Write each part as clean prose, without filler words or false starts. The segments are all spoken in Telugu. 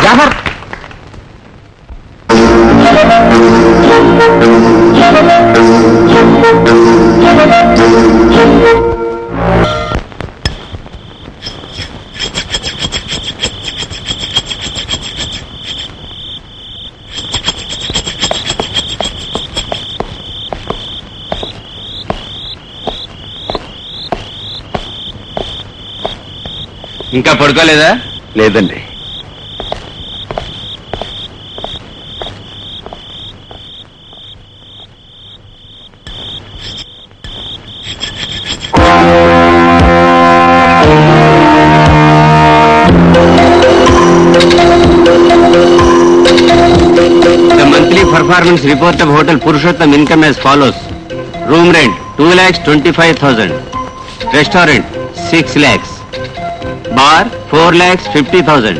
జాఫర్ ఇంకా పడుకోలేదా? లేదండి. The monthly performance report of Hotel Purushottam income as follows. Room rent 2,25,000. Restaurant 6 lakhs. Bar 4,50,000.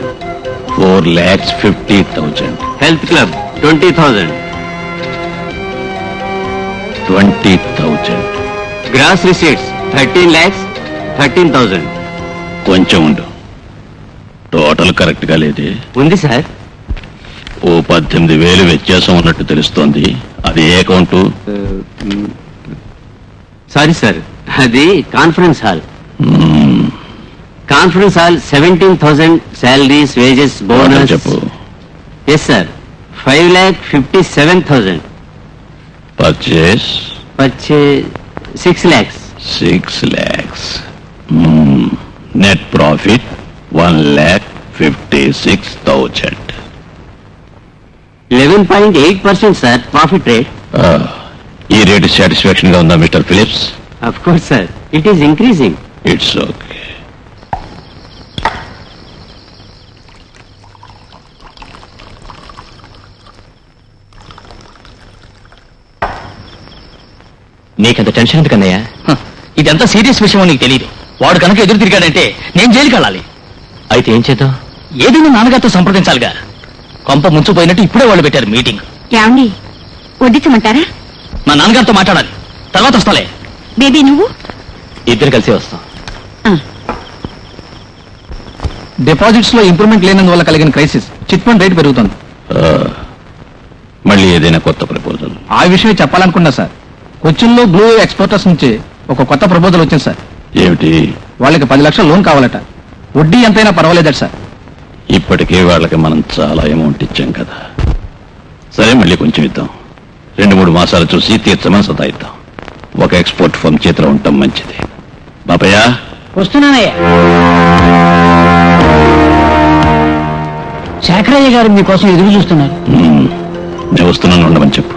4,50,000. Health club 20,000. 20,000. Gross receipts 13 lakhs 13,000. కొంచెం ఉండు. టోటల్ కరెక్ట్ గా లేదే. ఉంది సార్. ఓ 18,000 వ్యత్యాసం ఉన్నట్టు తెలుస్తోంది. అది ఏ అకౌంటు? సారీ సార్, అది conference hall. Conference hall 17,000 salaries, wages, bonus. చెప్పు. Yes sir, 5,57,000. Purchase Purchase 6 lakhs. 6 lakhs. Net profit 1,56,000. 11.8% sir, profit rate. ఈ రేటు సాటిస్ఫాక్షన్ గా ఉందా mister Phillips? Of course sir, it is increasing. It's okay. నీకంత టెన్షన్ ఎందుకన్నయ్యా? ఇదంతా సీరియస్ విషయం నీకు తెలియదు. వాడు కనుక ఎదురు తిరిగాడంటే నేను జైలుకి వెళ్ళాలి. అయితే ఏం చేద్దాం? ఏదైనా నాన్నగారితో సంప్రదించాలిగా. కొంప ముంచిపోయినట్టు ఇప్పుడే వాళ్ళు పెట్టారు మీటింగ్. ఏమండి, వడ్డించమంటారా? మా నాన్నగారితో మాట్లాడాలి, తర్వాత వస్తాలే. బేబీ నువ్వు? ఇద్దరు కలిసి వస్తాం. డిపాజిట్స్ లో ఇంప్రూవ్మెంట్ లేనందువల్ల కలిగిన క్రైసిస్, చిట్ ఫండ్ రేట్ పెరుగుతుంది. మళ్ళీ ఏదైనా కొత్త ప్రపోజల్? ఆ విషయమే చెప్పాలనుకున్నా సార్. కొచ్చిన్లో బ్లూ ఎక్స్పోర్టర్స్ నుంచి ఒక కొత్త ప్రపోజల్ వచ్చింది సార్. ఏమిటి? వాళ్ళకి 10 లక్షల లోన్ కావాలట. వడ్డీ ఎంతైనా పర్వాలేదట సార్. ఇప్పటికే వాళ్ళకి మనం చాలా అమౌంట్ ఇచ్చాం కదా. సరే, మళ్ళీ కొంచెం ఇద్దాం. 2-3 మాసాలు చూసి తీర్చమని సతాయిద్దాం. ఒక ఎక్స్పోర్ట్ ఫర్మ్ చేతిలో ఉండటం మంచిది. బాపయ్య, వస్తున్నానయ్యా. శేఖరయ్య గారు మీకోసం ఎదురు చూస్తున్నారు. నేను వస్తున్నాను, ఉండమని చెప్పు.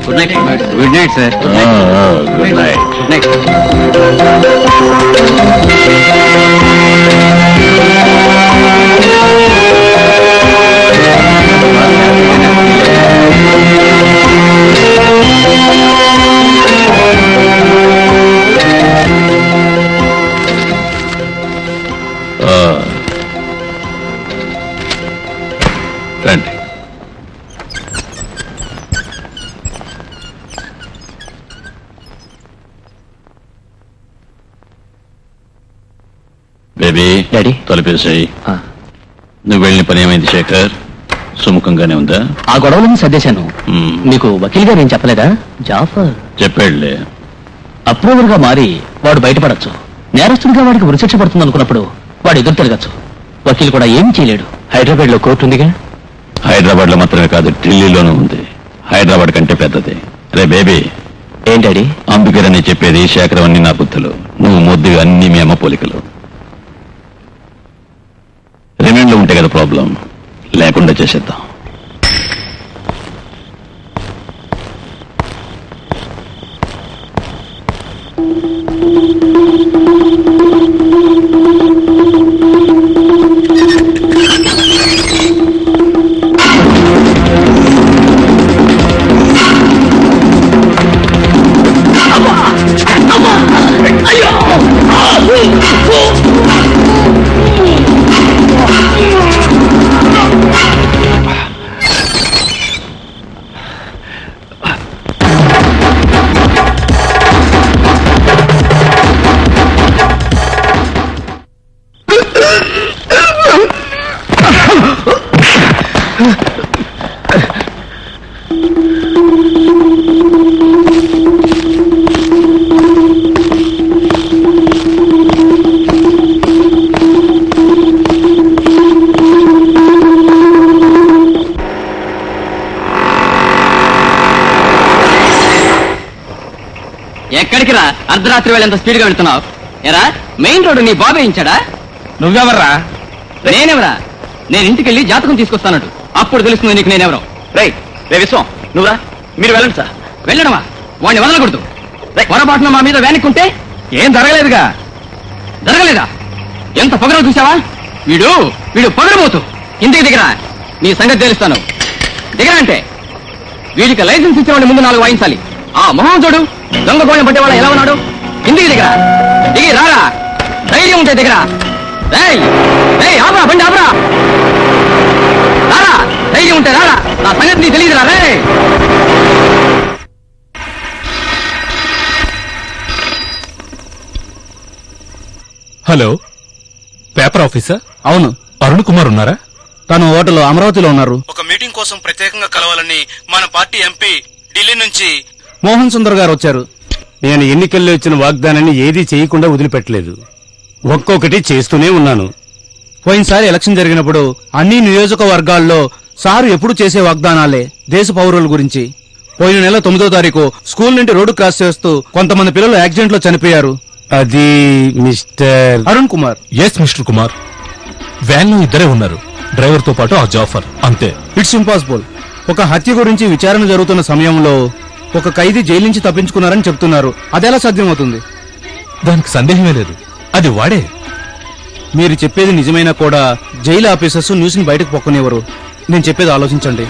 Good night. Good night sir. Good night. Good night. రండి. Baby, daddy. తలుపేసాయి. నువ్వు వెళ్ళిన పని ఏమైంది శేఖర్? సుముఖంగానే ఉందా? ఆ గొడవలను సర్దేశాను. మ్మ్. మీకు వకీల్ గారు ఏం చెప్పలేదా? జాఫర్ చెప్పాడులే. అప్రూవర్ గా మారి వాడు బయటపడచ్చు. నేరస్తుడిగా వాడికి ఉరిశిక్ష పడుతుంది అనుకున్నప్పుడు వాడు ఎదురు తిరగచ్చు. వకీల్ కూడా ఏమీ చేయలేడు. హైదరాబాద్ లో కోర్టు ఉందిగా. హైదరాబాద్ లో మాత్రమే కాదు, ఢిల్లీలోనూ ఉంది. హైదరాబాద్ కంటే పెద్దది. రే బేబీ, ఏంటండి? అందుకేనని చెప్పేది. శేఖరం అన్ని నా బుద్ధులు, నువ్వు ముద్దుగా అన్ని మీ అమ్మ పోలికలు. రిమైండ్ లో ఉంటే కదా ప్రాబ్లం, లేకుండా చేసేద్దాం. ఎక్కడికి రా? అర్ధరాత్రి వేళ ఎంత స్పీడ్ గా వెళ్తున్నావు? ఎరా, మెయిన్ రోడ్డు నీ బాబే ఇచ్చాడా? నువ్వెవర్రా? నేనెవరా? నేను ఇంటికి వెళ్ళి జాతకం తీసుకొస్తానట్టు, అప్పుడు తెలుస్తుంది నీకు నేనెవరో. రే విశ్వం నువ్వురా, మీరు వెళ్ళండి సార్. వెళ్ళడమా? వాడిని వదలకూడదు. పొరపాటున మా మీద వేనిక్కుంటే ఏం జరగలేదుగా. జరగలేదా? ఎంత పొగరో చూసావా? వీడు పొగరబోతు. ఇంటికి దిగరా, నీ సంగతి తెలుస్తాను. దిగరా అంటే వీడికి లైసెన్స్ ఇచ్చేవాడి ముందు 4 వాయించాలి. ఆ మొహం చూడు, దొంగ గోళం పట్టేవాళ్ళ ఎలా ఉన్నాడు. ఇంటికి దిగరా, దిగి రారా, ధైర్యం ఉంటే దిగరా. ఆబరా, బండి ఆబరా, రారా, ధైర్యం ఉంటే రారా. నా సంగతి నీకు తెలియదురా. రే హలో, పేపర్ ఆఫీసర్? అవును, అరుణ్ కుమార్ ఉన్నారా? తను హోటల్ అమరావతిలో ఉన్నారు. ఒక మీటింగ్ కోసం ప్రత్యేకంగా కలవాలని మన పార్టీ ఎంపీ ఢిల్లీ నుంచి మోహన్ సుందర్ గారు వచ్చారు. నేను ఎన్నికల్లో ఇచ్చిన వాగ్దానాన్ని ఏదీ చేయకుండా వదిలిపెట్టలేదు. ఒక్కొక్కటి చేస్తూనే ఉన్నాను. పోయినసారి ఎలక్షన్ జరిగినప్పుడు అన్ని నియోజకవర్గాల్లో సారు ఎప్పుడు చేసే వాగ్దానాలే దేశ పౌరుల గురించి. పోయిన నెల 9వ తారీఖు స్కూల్ నుండి రోడ్డు క్రాస్ చేస్తూ కొంతమంది పిల్లలు యాక్సిడెంట్ లో చనిపోయారు. అది mister Arun Kumar. Yes mister Kumar, van లో ఇద్దరే ఉన్నారు, డ్రైవర్ తో పాటు ఆ జాఫర్, అంతే. It's impossible. ఒక హత్య గురించి విచారణ జరుగుతున్న సమయంలో ఒక ఖైదీ జైలు నుంచి తప్పించుకున్నారని చెప్తున్నారు. అదెలా సాధ్యమవుతుంది? దానికి సందేహమే లేదు, అది వాడే. మీరు చెప్పేది నిజమైనా కూడా జైలు ఆఫీసర్స్ న్యూస్ ని బయటకు పొక్కనివ్వరు. నేను చెప్పేది ఆలోచించండి.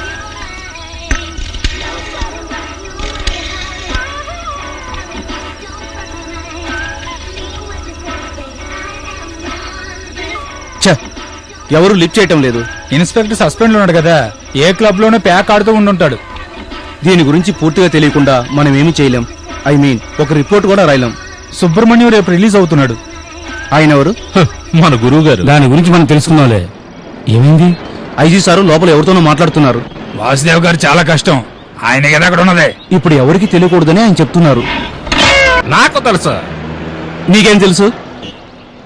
ఎవరు లిఫ్ట్ చేయటం లేదు. ఇన్స్పెక్టర్ సస్పెండ్ లో ఉన్నాడు కదా, ఏ క్లబ్ లోనే ప్యాక్ ఆడుతూ ఉండుంటాడు. దీని గురించి పూర్తిగా తెలియకుండా మనం ఏమీ చేయలేం. ఒక రిపోర్ట్ కూడా రాయలేం. సుబ్రహ్మణ్యం రేపు రిలీజ్ అవుతున్నాడు. ఆయన ఎవరు? మన గురువు గారు. దాని గురించి మనం తెలుసుకుందాంలే. ఏమైంది? ఐజీ సారు లోపల ఎవరితోనో మాట్లాడుతున్నారు. వాసుదేవ్ గారు చాలా కష్టం, ఆయన కదా అక్కడ ఉన్నదే. ఇప్పుడు ఎవరికి తెలియకూడదని ఆయన చెప్తున్నారు. నాకు తెలుసు. నీకేం తెలుసు?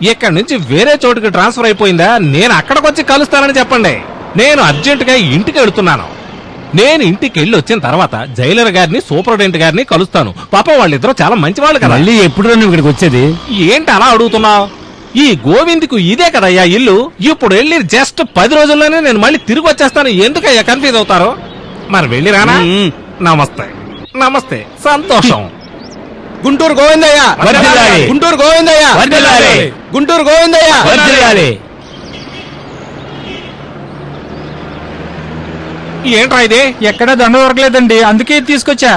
ఇక్కడి నుంచి వేరే చోటుకి ట్రాన్స్ఫర్ అయిపోయిందా? నేను అక్కడికి వచ్చి కలుస్తానని చెప్పండి. నేను అర్జెంటుగా ఇంటికి వెళుతున్నాను. నేను ఇంటికి వెళ్ళి వచ్చిన తర్వాత జైలర్ గారిని సూపరింటెండెంట్ గారిని కలుస్తాను. పాపం వాళ్ళిద్దరూ చాలా మంచి వాళ్ళు కదా. మళ్ళీ ఎప్పుడు నువ్వు ఇక్కడికి వచ్చేది? ఏంటి అలా అడుగుతున్నావు? ఈ గోవింద్కు ఇదే కదయ్యా ఇల్లు. ఇప్పుడు వెళ్ళి జస్ట్ 10 రోజుల్లోనే నేను మళ్ళీ తిరిగి వచ్చేస్తాను. ఎందుకయ్యా కన్ఫ్యూజ్ అవుతారు? మరి వెళ్ళి రానా? నమస్తే. నమస్తే, సంతోషం. గుంటూరు గోవిందయ్య, వర్ధిల్లాలి. గుంటూరు గోవిందయ్య, వర్ధిల్లాలి. గుంటూరు గోవిందయ్య, వర్ధిల్లాలి. ఏంట్రా ఇది? ఎక్కడా దండ దొరకలేదండి, అందుకే తీసుకొచ్చా.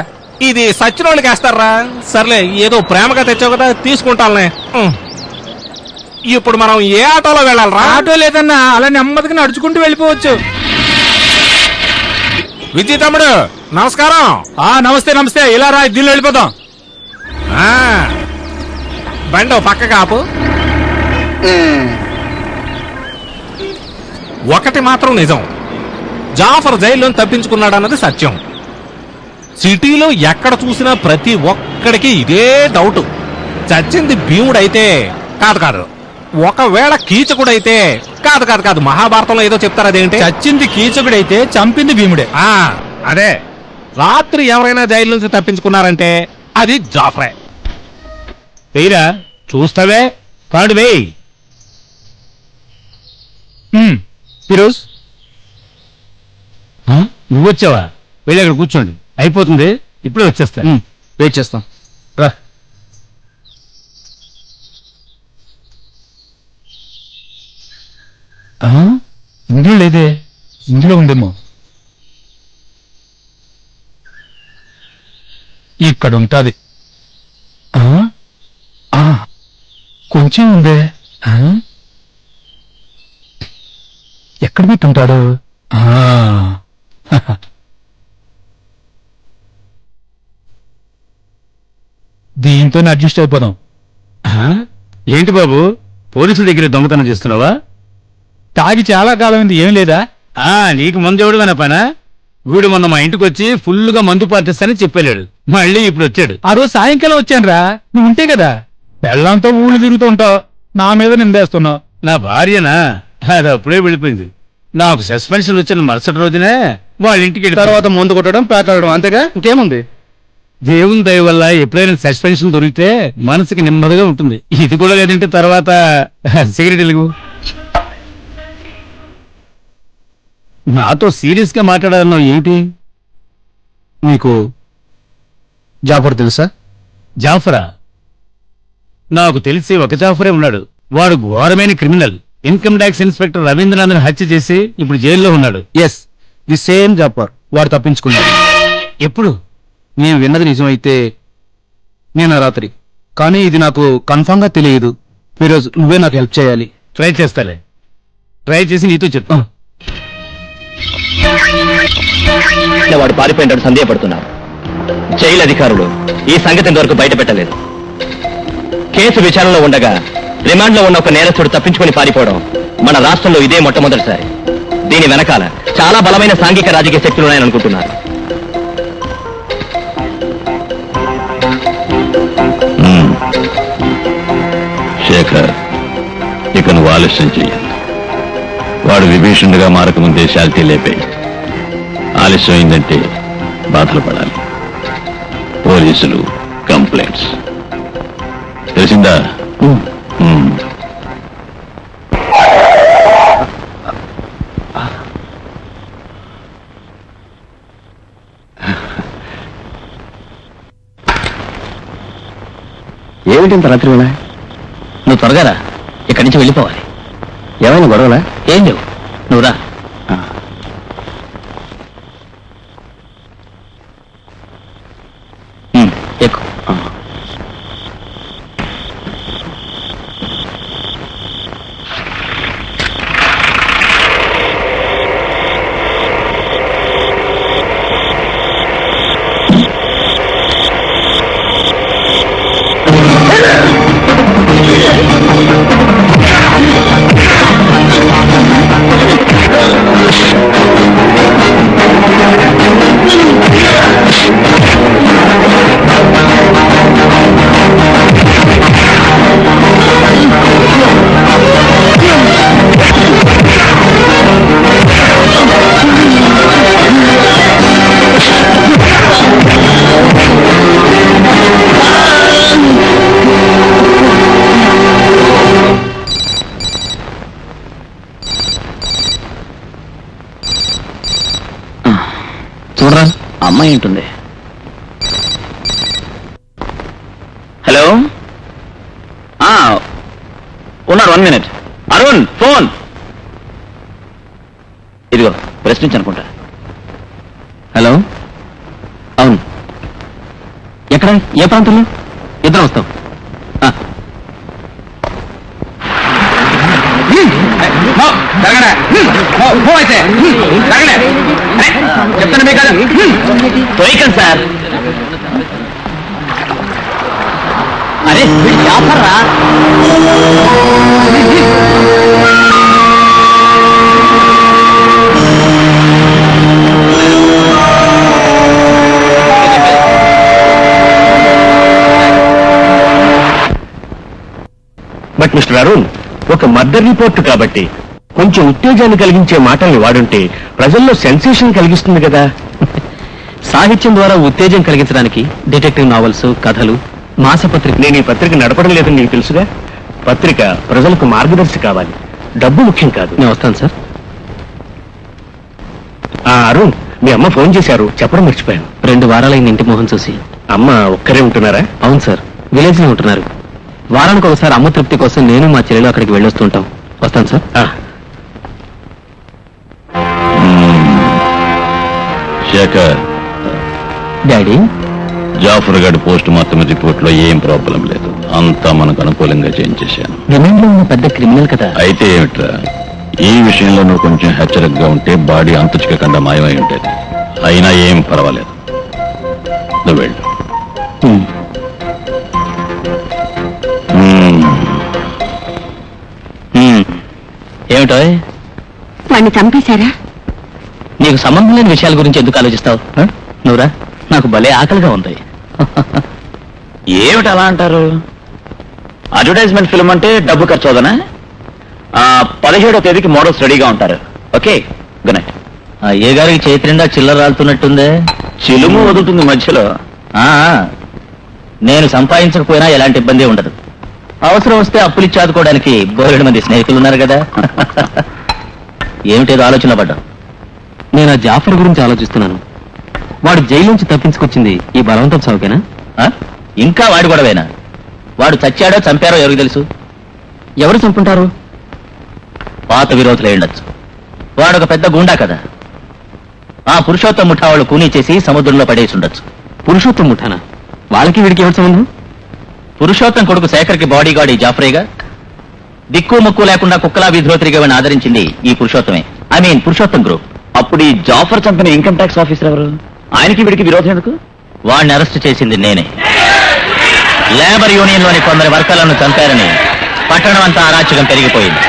ఇది సచ్చినోళ్ళకి వేస్తారా? సర్లే, ఏదో ప్రేమగా తెచ్చావు కదా, తీసుకుంటానులే. ఇప్పుడు మనం ఏ ఆటోలో వెళ్ళాలరా? ఆటో లేదన్నా, అలా నెమ్మదిగా నడుచుకుంటూ వెళ్ళిపోవచ్చు. విజయ్ తమ్ముడు నమస్కారం. నమస్తే నమస్తే, ఇలా రా, దీనిలో వెళ్ళిపోతాం. బండి ఓ పక్క కాపు. ఒకటి మాత్రం నిజం, జాఫర్ జైల్లో తప్పించుకున్నాడన్నది సత్యం. సిటీలో ఎక్కడ చూసినా ప్రతి ఒక్కడికి ఇదే డౌట్. చచ్చింది భీముడైతే కాదు, ఒకవేళ కీచకుడైతే కాదు, మహాభారతంలో ఏదో చెప్తారు, అదేంటి? చచ్చింది కీచకుడైతే చంపింది భీముడే. అదే, రాత్రి ఎవరైనా జైలు నుంచి తప్పించుకున్నారంటే అది జాఫరే. వెయ్యరా, చూస్తావే, పాడు వేయి. ఫిరోజ్, నువ్వొచ్చావా? వెళ్ళి అక్కడ కూర్చోండి, అయిపోతుంది, ఇప్పుడే వచ్చేస్తా. వెయిట్ చేస్తాం. రా. ఇందులో లేదే, ఇందులో ఉందేమో. ఇక్కడ ఉంటాది. కొంచెం ఉందే, ఎక్కడ పెట్టుంటాడు? దీంతో అడ్జస్ట్ అయిపోదాం. ఏంటి బాబు, పోలీసుల దగ్గర దొంగతనం చేస్తున్నావా? తాగి చాలా కాలం ఉంది, ఏం లేదా? నీకు మందు ఎవడు పనా? వీడు మొన్న మా ఇంటికి వచ్చి ఫుల్గా మందు పార్టిస్తానని చెప్పాడు. మళ్ళీ ఇప్పుడు వచ్చాడు. ఆ రోజు సాయంకాలం వచ్చాను రా, నువ్వు ఉంటే కదా. పెళ్ళంతో ఊళ్ళు తిరుగుతూ ఉంటావు, నా మీద నిందేస్తున్నావు. నా భార్యనా? అది అప్పుడే వెళ్ళిపోయింది. నాకు సస్పెన్షన్ వచ్చిన మరుసటి రోజునే వాళ్ళ ఇంటికి తర్వాత ముందు కొట్టడం, పేటాడడం, అంతేగా ఇంకేముంది? దేవుని దయ వల్ల ఎప్పుడైనా సస్పెన్షన్ దొరికితే మనసుకి నెమ్మదిగా ఉంటుంది. ఇది కూడా లేదంటే తర్వాత సిగరెట్ వెలుగు. నాతో సీరియస్ గా మాట్లాడాలన్నావు ఏమిటి? మీకు జాఫర్ తెలుసా? జాఫరా? నాకు తెలిసి ఒక జాఫరే ఉన్నాడు. వాడు ఘోరమైన క్రిమినల్. ఇన్కమ్ ట్యాక్స్ ఇన్స్పెక్టర్ రవీంద్రనాథ్ని హత్య చేసి ఇప్పుడు జైల్లో ఉన్నాడు. Yes, the same Jafar. వాడు తప్పించుకున్నాడు. ఎప్పుడు? నేను విన్నది నిజమైతే నేను రాత్రి, కానీ ఇది నాకు కన్ఫామ్ గా తెలియదు. ఫిరోజ్, నువ్వే నాకు హెల్ప్ చేయాలి. ట్రై చేస్తాలే. ట్రై చేసి నీతో చెప్తా. వాడు పారిపోయినట్టు సందేహపడుతున్నారు. జైలు అధికారులు ఈ సంగతి ఇంతవరకు బయట పెట్టలేదు. కేసు విచారణలో ఉండగా రిమాండ్ లో ఉన్న ఒక నేరస్తుడు తప్పించుకొని పారిపోవడం మన రాష్ట్రంలో ఇదే మొట్టమొదటిసారి. దీని వెనకాల చాలా బలమైన సాంఘిక రాజకీయ శక్తులు ఉన్నాయని అనుకుంటున్నారు. శేఖర్, ఇక నువ్వు ఆలస్యం చెయ్యి. వాడు విభీషణుడిగా మారకముందే శాల్తీ లేపే. ఆలస్యం అయిందంటే బాధలు పడాలి. పోలీసులు, కంప్లైంట్స్. తెలిసిందా? ఏమిటి రాత్రి వేళ? నువ్వు త్వరగా రా, ఇక్కడి నుంచి వెళ్ళిపోవాలి. ఏమైనా గొడవలా? ఏం లేవు, నువ్వు రా. ఎక్కు. చూడరా, అమ్మాయి ఉంటుంది. హలో, ఉన్నారు. 1 minute. అరుణ్, ఫోన్ ఇదిగో. ప్రశ్నించనుకుంటా. హలో, అవును. ఎక్కడ? ఏ ప్రాంతంలో? ఇద్దరం వస్తాం. చెప్తాను మీ కదా. తొయ్యకండి సార్. అరే జాఫర్రా. బట్ మిస్టర్ అరుణ్, ఒక మర్డర్ రిపోర్ట్ కాబట్టి కొంచెం ఉత్తేజాన్ని కలిగించే మాటల్ని వాడుంటే ప్రజల్లో సెన్సేషన్ కలిగిస్తుంది కదా. సాహిత్యం ద్వారా ఉత్తేజం కలిగించడానికి డిటెక్టివ్ నావల్స్, కథలు, మాసపత్రిక. నేను ఈ పత్రిక నడపడం లేదని నీకు తెలుసుగా. పత్రిక ప్రజలకు మార్గదర్శి కావాలి, డబ్బు ముఖ్యం కాదు. నేను వస్తాను సార్. అరుణ్, మీ అమ్మ ఫోన్ చేశారు, చెప్పడం మర్చిపోయాను. 2 వారాలైంది ఇంటి మొహం చూసి. అమ్మ ఒక్కరే ఉంటున్నారా? అవును సార్, విలేజ్ లో ఉంటున్నారు. వారానికి ఒకసారి అమ్మ తృప్తి కోసం నేను మా చెల్లెలు అక్కడికి వెళ్ళొస్తుంటాం. వస్తాను సార్. శేఖర్, డాడీ, జాఫర్ గడ్ పోస్ట్ మార్టం రిపోర్ట్ లో ఏం ప్రాబ్లం లేదు. అంతా మనకు అనుకూలంగా చేయించేశాను. రిమైండ్ లో ఉన్న పెద్ద క్రిమినల్ కదా. అయితే ఏమిట్రా, ఈ విషయంలో నువ్వు కొంచెం హెచ్చరికగా ఉంటే బాడీ అంతు చిక్కకుండా మాయమై ఉండేది. అయినా ఏం పర్వాలేదు, నువ్వు వెళ్ళు. ఏమిటో వాణ్ణి చంపేశారా? నీకు సంబంధం లేని విషయాల గురించి ఎందుకు ఆలోచిస్తావు? నువ్వురా, నాకు భలే ఆకలిగా ఉంది. ఏమిటి అలా అంటారు? అడ్వర్టైజ్మెంట్ ఫిల్మ్ అంటే డబ్బు ఖర్చు అవుదనా? 17వ తేదీకి మోడల్స్ రెడీగా ఉంటారు. Okay, good night. ఏ గారికి చేతి నిండా చిల్లర రాలుతున్నట్టుందే. చిలుము వదులుతుంది మధ్యలో. నేను సంపాదించకపోయినా ఎలాంటి ఇబ్బంది ఉండదు. అవసరం వస్తే అప్పులు ఇచ్చాదుకోవడానికి బోలెడు మంది స్నేహితులు ఉన్నారు కదా. ఏమిటేదో ఆలోచనలో పడ్డావు? నేను ఆ జాఫర్ గురించి ఆలోచిస్తున్నాను. వాడు జైలు నుంచి తప్పించుకొచ్చింది ఈ బలవంతం చౌకేనా? ఇంకా వాడు గొడవేనా? వాడు చచ్చాడో చంపారో ఎవరికి తెలుసు? ఎవరు చంపుంటారు? పాత విరోధులై ఉండొచ్చు. వాడు ఒక పెద్ద గుండా కదా. ఆ పురుషోత్తం ముఠా వాళ్ళు కూనీ చేసి సముద్రంలో పడేసి ఉండొచ్చు. పురుషోత్తం ముఠానా? వాళ్ళకి వీడికి ఎవరి సంబంధం? పురుషోత్తం కొడుకు శేఖర్కి బాడీ గార్డ్ ఈ జాఫరేగా. దిక్కు ముక్కు లేకుండా కుక్కలా వీధిలో తిరిగేవాడిని ఆదరించింది ఈ పురుషోత్తమే. I mean Purushottam group. అప్పుడు ఈ జాఫర్ చంపిన ఇన్కమ్ ట్యాక్స్ ఆఫీసర్ ఎవరు? ఆయనకి వీడికి విరోధం ఎందుకు? వాడిని అరెస్ట్ చేసింది నేనే. లేబర్ యూనియన్ లోని కొందరు వర్కర్లను చంపారని పట్టణం అంతా అరాచకం పెరిగిపోయింది.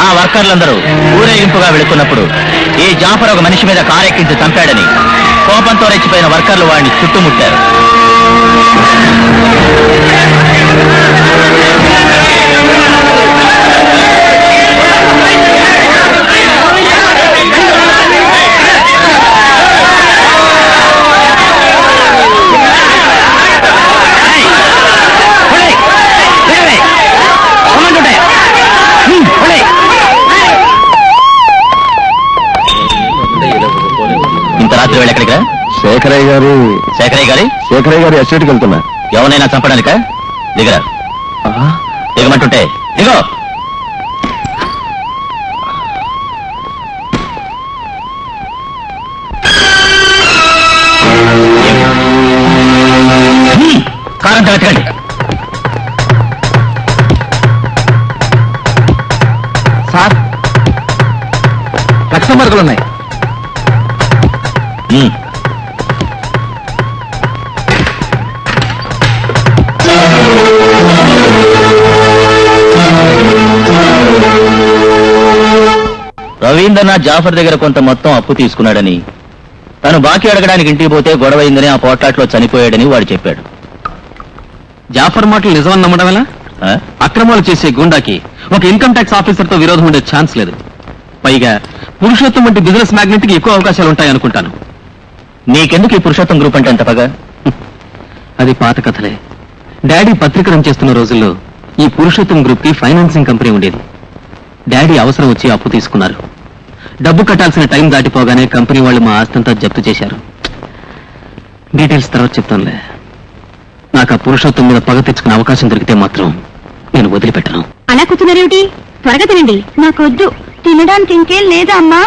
ఆ వర్కర్లందరూ ఊరేగింపుగా వెళుతున్నప్పుడు ఈ జాఫర్ ఒక మనిషి మీద కారెక్కించి చంపాడని కోపంతో రెచ్చిపోయిన వర్కర్లు వాడిని చుట్టుముట్టారు. ఇంత రాత్రి వేళ ఎక్కడికి? శేఖరయ్య గారు శేఖరయ్య గారి ఎస్టేట్కి వెళ్తున్నా. ఎవరైనా చంపడానిక? దిగరా. దిగమంటుంటే దిగో. కారంతా వెతకండి. సార్, రక్త మరకలున్నాయి. రవీంద్రనాథ్ జాఫర్ దగ్గర కొంత మొత్తం అప్పు తీసుకున్నాడని, తను బాకీ అడగడానికి ఇంటికి పోతే గొడవైందని ఆ పోట్లాట్లో చనిపోయాడని వాడు చెప్పాడు. జాఫర్ మాటలు నిజమని నమ్మడం ఎలా? అక్రమాలు చేసే గుండాకి ఒక ఇన్కమ్ ట్యాక్స్ ఆఫీసర్ తో విరోధం ఉండే ఛాన్స్ లేదు. పైగా పురుషోత్తం వంటి బిజినెస్ మ్యాగ్నెట్ కి ఎక్కువ అవకాశాలు ఉంటాయి అనుకుంటాను. నీకెందుకు ఈ పురుషోత్తం గ్రూప్ అంటే అంత పగా? అది పాత కథలే. డాడీ పత్రిక రన్ చేస్తున్న రోజుల్లో ఈ పురుషోత్తం గ్రూప్ కి ఫైనాన్సింగ్ కంపెనీ ఉండేది. డాడీ అవసరం వచ్చి అప్పు తీసుకున్నారు. డబ్బు కట్టాల్సిన టైం దాటిపోగానే కంపెనీ వాళ్ళు మా ఆస్తంతా జప్తు చేశారు. డీటెయిల్స్ తర్వాత చెప్తానులే. నాకు ఆ పురుషోత్తం మీద పగ తెచ్చుకునే అవకాశం దొరికితే మాత్రం నేను వదిలిపెట్టను. అలా కూర్చున్నారేమిటి? త్వరగా తినండి. నాకొద్దు. తినడానికి ఇంకేం లేదా అమ్మా?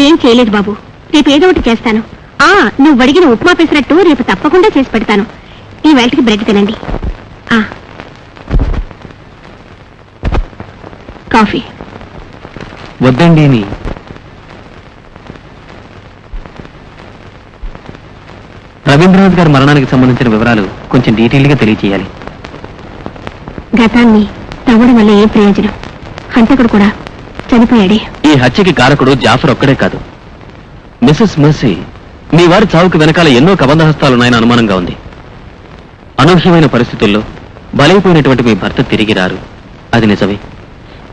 ఏం చేయలేదు బాబు, రేపు ఏదో ఒకటి చేస్తాను. నువ్వు అడిగిన ఉప్మా పెసరట్టు రేపు తప్పకుండా చేసి పెడతాను. ఈ వేళకి బ్రెడ్ తినండి. కాఫీ వద్దండి. రవీంద్రనాథ్ గారి మరణానికి సంబంధించిన వివరాలు కొంచెం డీటెయిల్ గా తెలియజేయాలి. గతాన్ని తవ్వడం వల్ల ఏ ప్రయోజనం? హంతకుడు కూడా చనిపోయాడే. ఈ హత్యకి కారకుడు జాఫర్ ఒక్కడే కాదు. మిసెస్ మెర్సీ మీ వారి చావుకు వెనకాల ఎన్నో కబంధహస్తాలున్నాయని అనుమానంగా ఉంది. అనూహ్యమైన పరిస్థితుల్లో బలైపోయినటువంటి మీ భర్త తిరిగి రారు, అది నిజమే.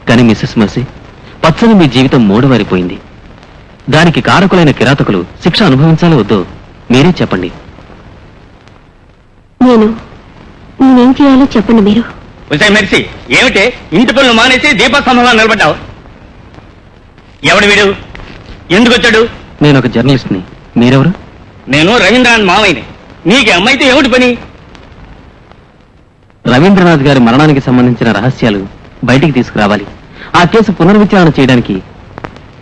కానీ మిసెస్ మెర్సీ, పచ్చని మీ జీవితం మూడవారిపోయింది. దానికి కారకులైన కిరాతకులు శిక్ష అనుభవించాలో వద్దో మీరే చెప్పండి. నేనేం చేయాలో చెప్పండి మీరు. మెర్సీ, ఏమిటే ఇంటి పనులు మానేసి దీపస్తంభంలో నిలబడ్డావు? ఎవడు వీడు? ఎందుకు వచ్చాడు? నేను ఒక జర్నలిస్ట్ ని. మీరెవరు? నేను రవీంద్రనాథ్ మావయ్యని. నీకు అమ్మాయితో ఏమిటి పని? రవీంద్రనాథ్ గారి మరణానికి సంబంధించిన రహస్యాలు బయటికి తీసుకురావాలి. ఆ కేసు పునర్విచారణ చేయడానికి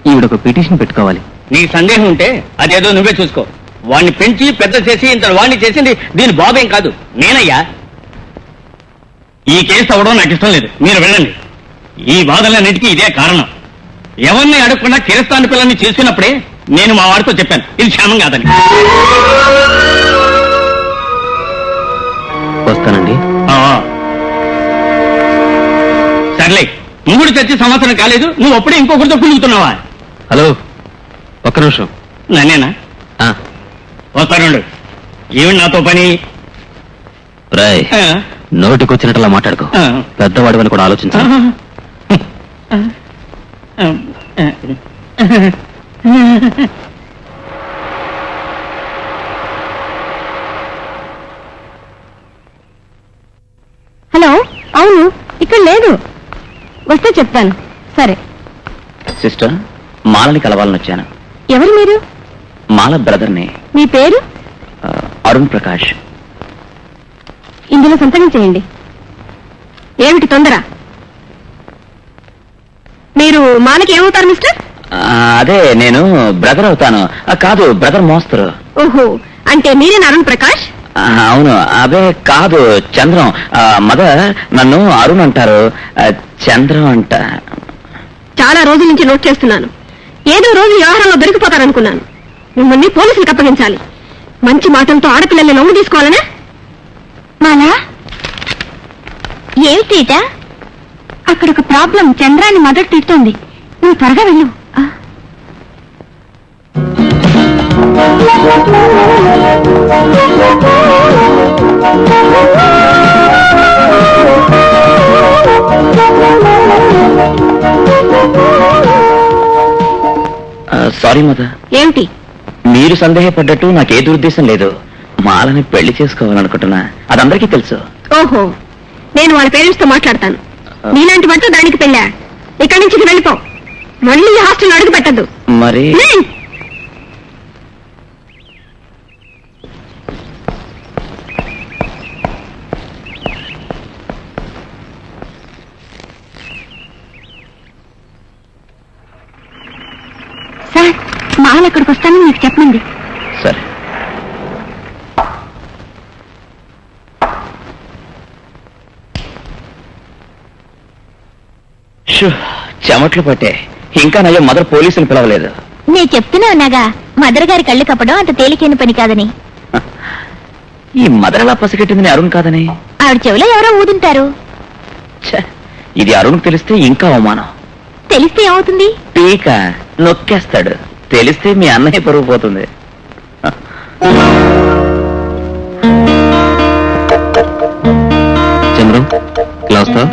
ఈవిడొక పిటిషన్ పెట్టుకోవాలి. నీకు సందేహం ఉంటే అదేదో నువ్వే చూసుకో. వాణ్ణి పెంచి పెద్ద చేసి ఇంత వాణ్ణి చేసింది దీని బాబేం కాదు, నేనయ్యా. ఈ కేసు అవ్వడం నాకు ఇష్టం లేదు. మీరు వెళ్ళండి. ఈ బాధలన్నిటికీ ఇదే కారణం. ఎవరిని అడగకుండా కిరస్థాని పిల్లల్ని చేసుకున్నప్పుడే నేను మా వాడితో చెప్పాను ఇది క్షేమం కాదని. వస్తానండి. సర్లే, మూడు చచ్చి సంవత్సరం కాలేదు, నువ్వు అప్పుడే ఇంకొకరితో కులుగుతున్నావా? హలో, ఒక్క నిమిషం. నన్నేనా? వస్తానుండు. ఏమి నాతో పని? నోటికొచ్చినట్లా మాట్లాడుకో. పెద్దవాడు అని కూడా ఆలోచించు. ఇక్కడ లేదు, వస్తే చెప్తాను. సరే. సిస్టర్, మాలని కలవాలని వచ్చాను. ఎవరు మీరు? మాల బ్రదర్ని. మీ పేరు? అరుణ్ ప్రకాష్. ఇందులో సంతకం చేయండి. ఏమిటి తొందర? మీరు మాలకి ఏమవుతారు మిస్టర్? అదే నేను బ్రదర్ అవుతాను. కాదు, బ్రదర్ మోస్తరు. ఓహో, అంటే మీరే అరుణ్ ప్రకాష్? అవును. అదే కాదు, చంద్రం. మదర్ నన్ను అరుణ్ అంటారు, చంద్రం అంట. చాలా రోజుల నుంచి నోట్ చేస్తున్నాను. ఏదో రోజు వ్యవహారంలో దొరికిపోతారనుకున్నాను. మిమ్మల్ని పోలీసులకు అప్పగించాలి. మంచి మాటలతో ఆడపిల్లల్ని లొంగు తీసుకోవాలనా? మాలా, ఏమిట? అక్కడ ఒక ప్రాబ్లం. చంద్రాన్ని మదర్ తిడుతోంది. నువ్వు త్వరగా వెళ్ళు. Sorry mother. ఏమిటి? మీరు సందేహపడ్డట్టు నాకే దురుద్దేశం లేదు. మాలని పెళ్లి చేసుకోవాలనుకుంటున్నా, అదందరికీ తెలుసు. ఓహో, నేను వాళ్ళ పేరెంట్స్ తో మాట్లాడతాను. నీలాంటి వాటితో దానికి పెళ్ళా? ఇక్కడి నుంచి వెళ్ళిపో. మళ్ళీ హాస్టల్ అడుగు పెట్టద్దు. మరి సార్, మాల ఎక్కడికి వస్తానని మీకు చెప్పండి. సరే. చెమట్లు పట్టే. ఇంకా నయ్యో మదర్ పోలీసులు పిలవలేదు. నేను చెప్తూనే ఉన్నాగా, మదర్ గారి కళ్ళు కప్పడం అంత తేలికైన పని కాదని. ఈ మదర్ ఎలా పసిగట్టింది అరుణ్ కాదని? ఆవిడ చెవిలో ఎవరో ఊదుంటారు. ఇది అరుణ్కి తెలిస్తే ఇంకా అవమానం. తెలిస్తే ఏమవుతుంది? పీక నొక్కేస్తాడు. తెలిస్తే మీ అన్నయ్య పరుగు పోతుంది. చంద్రం, ఇలా వస్తావు?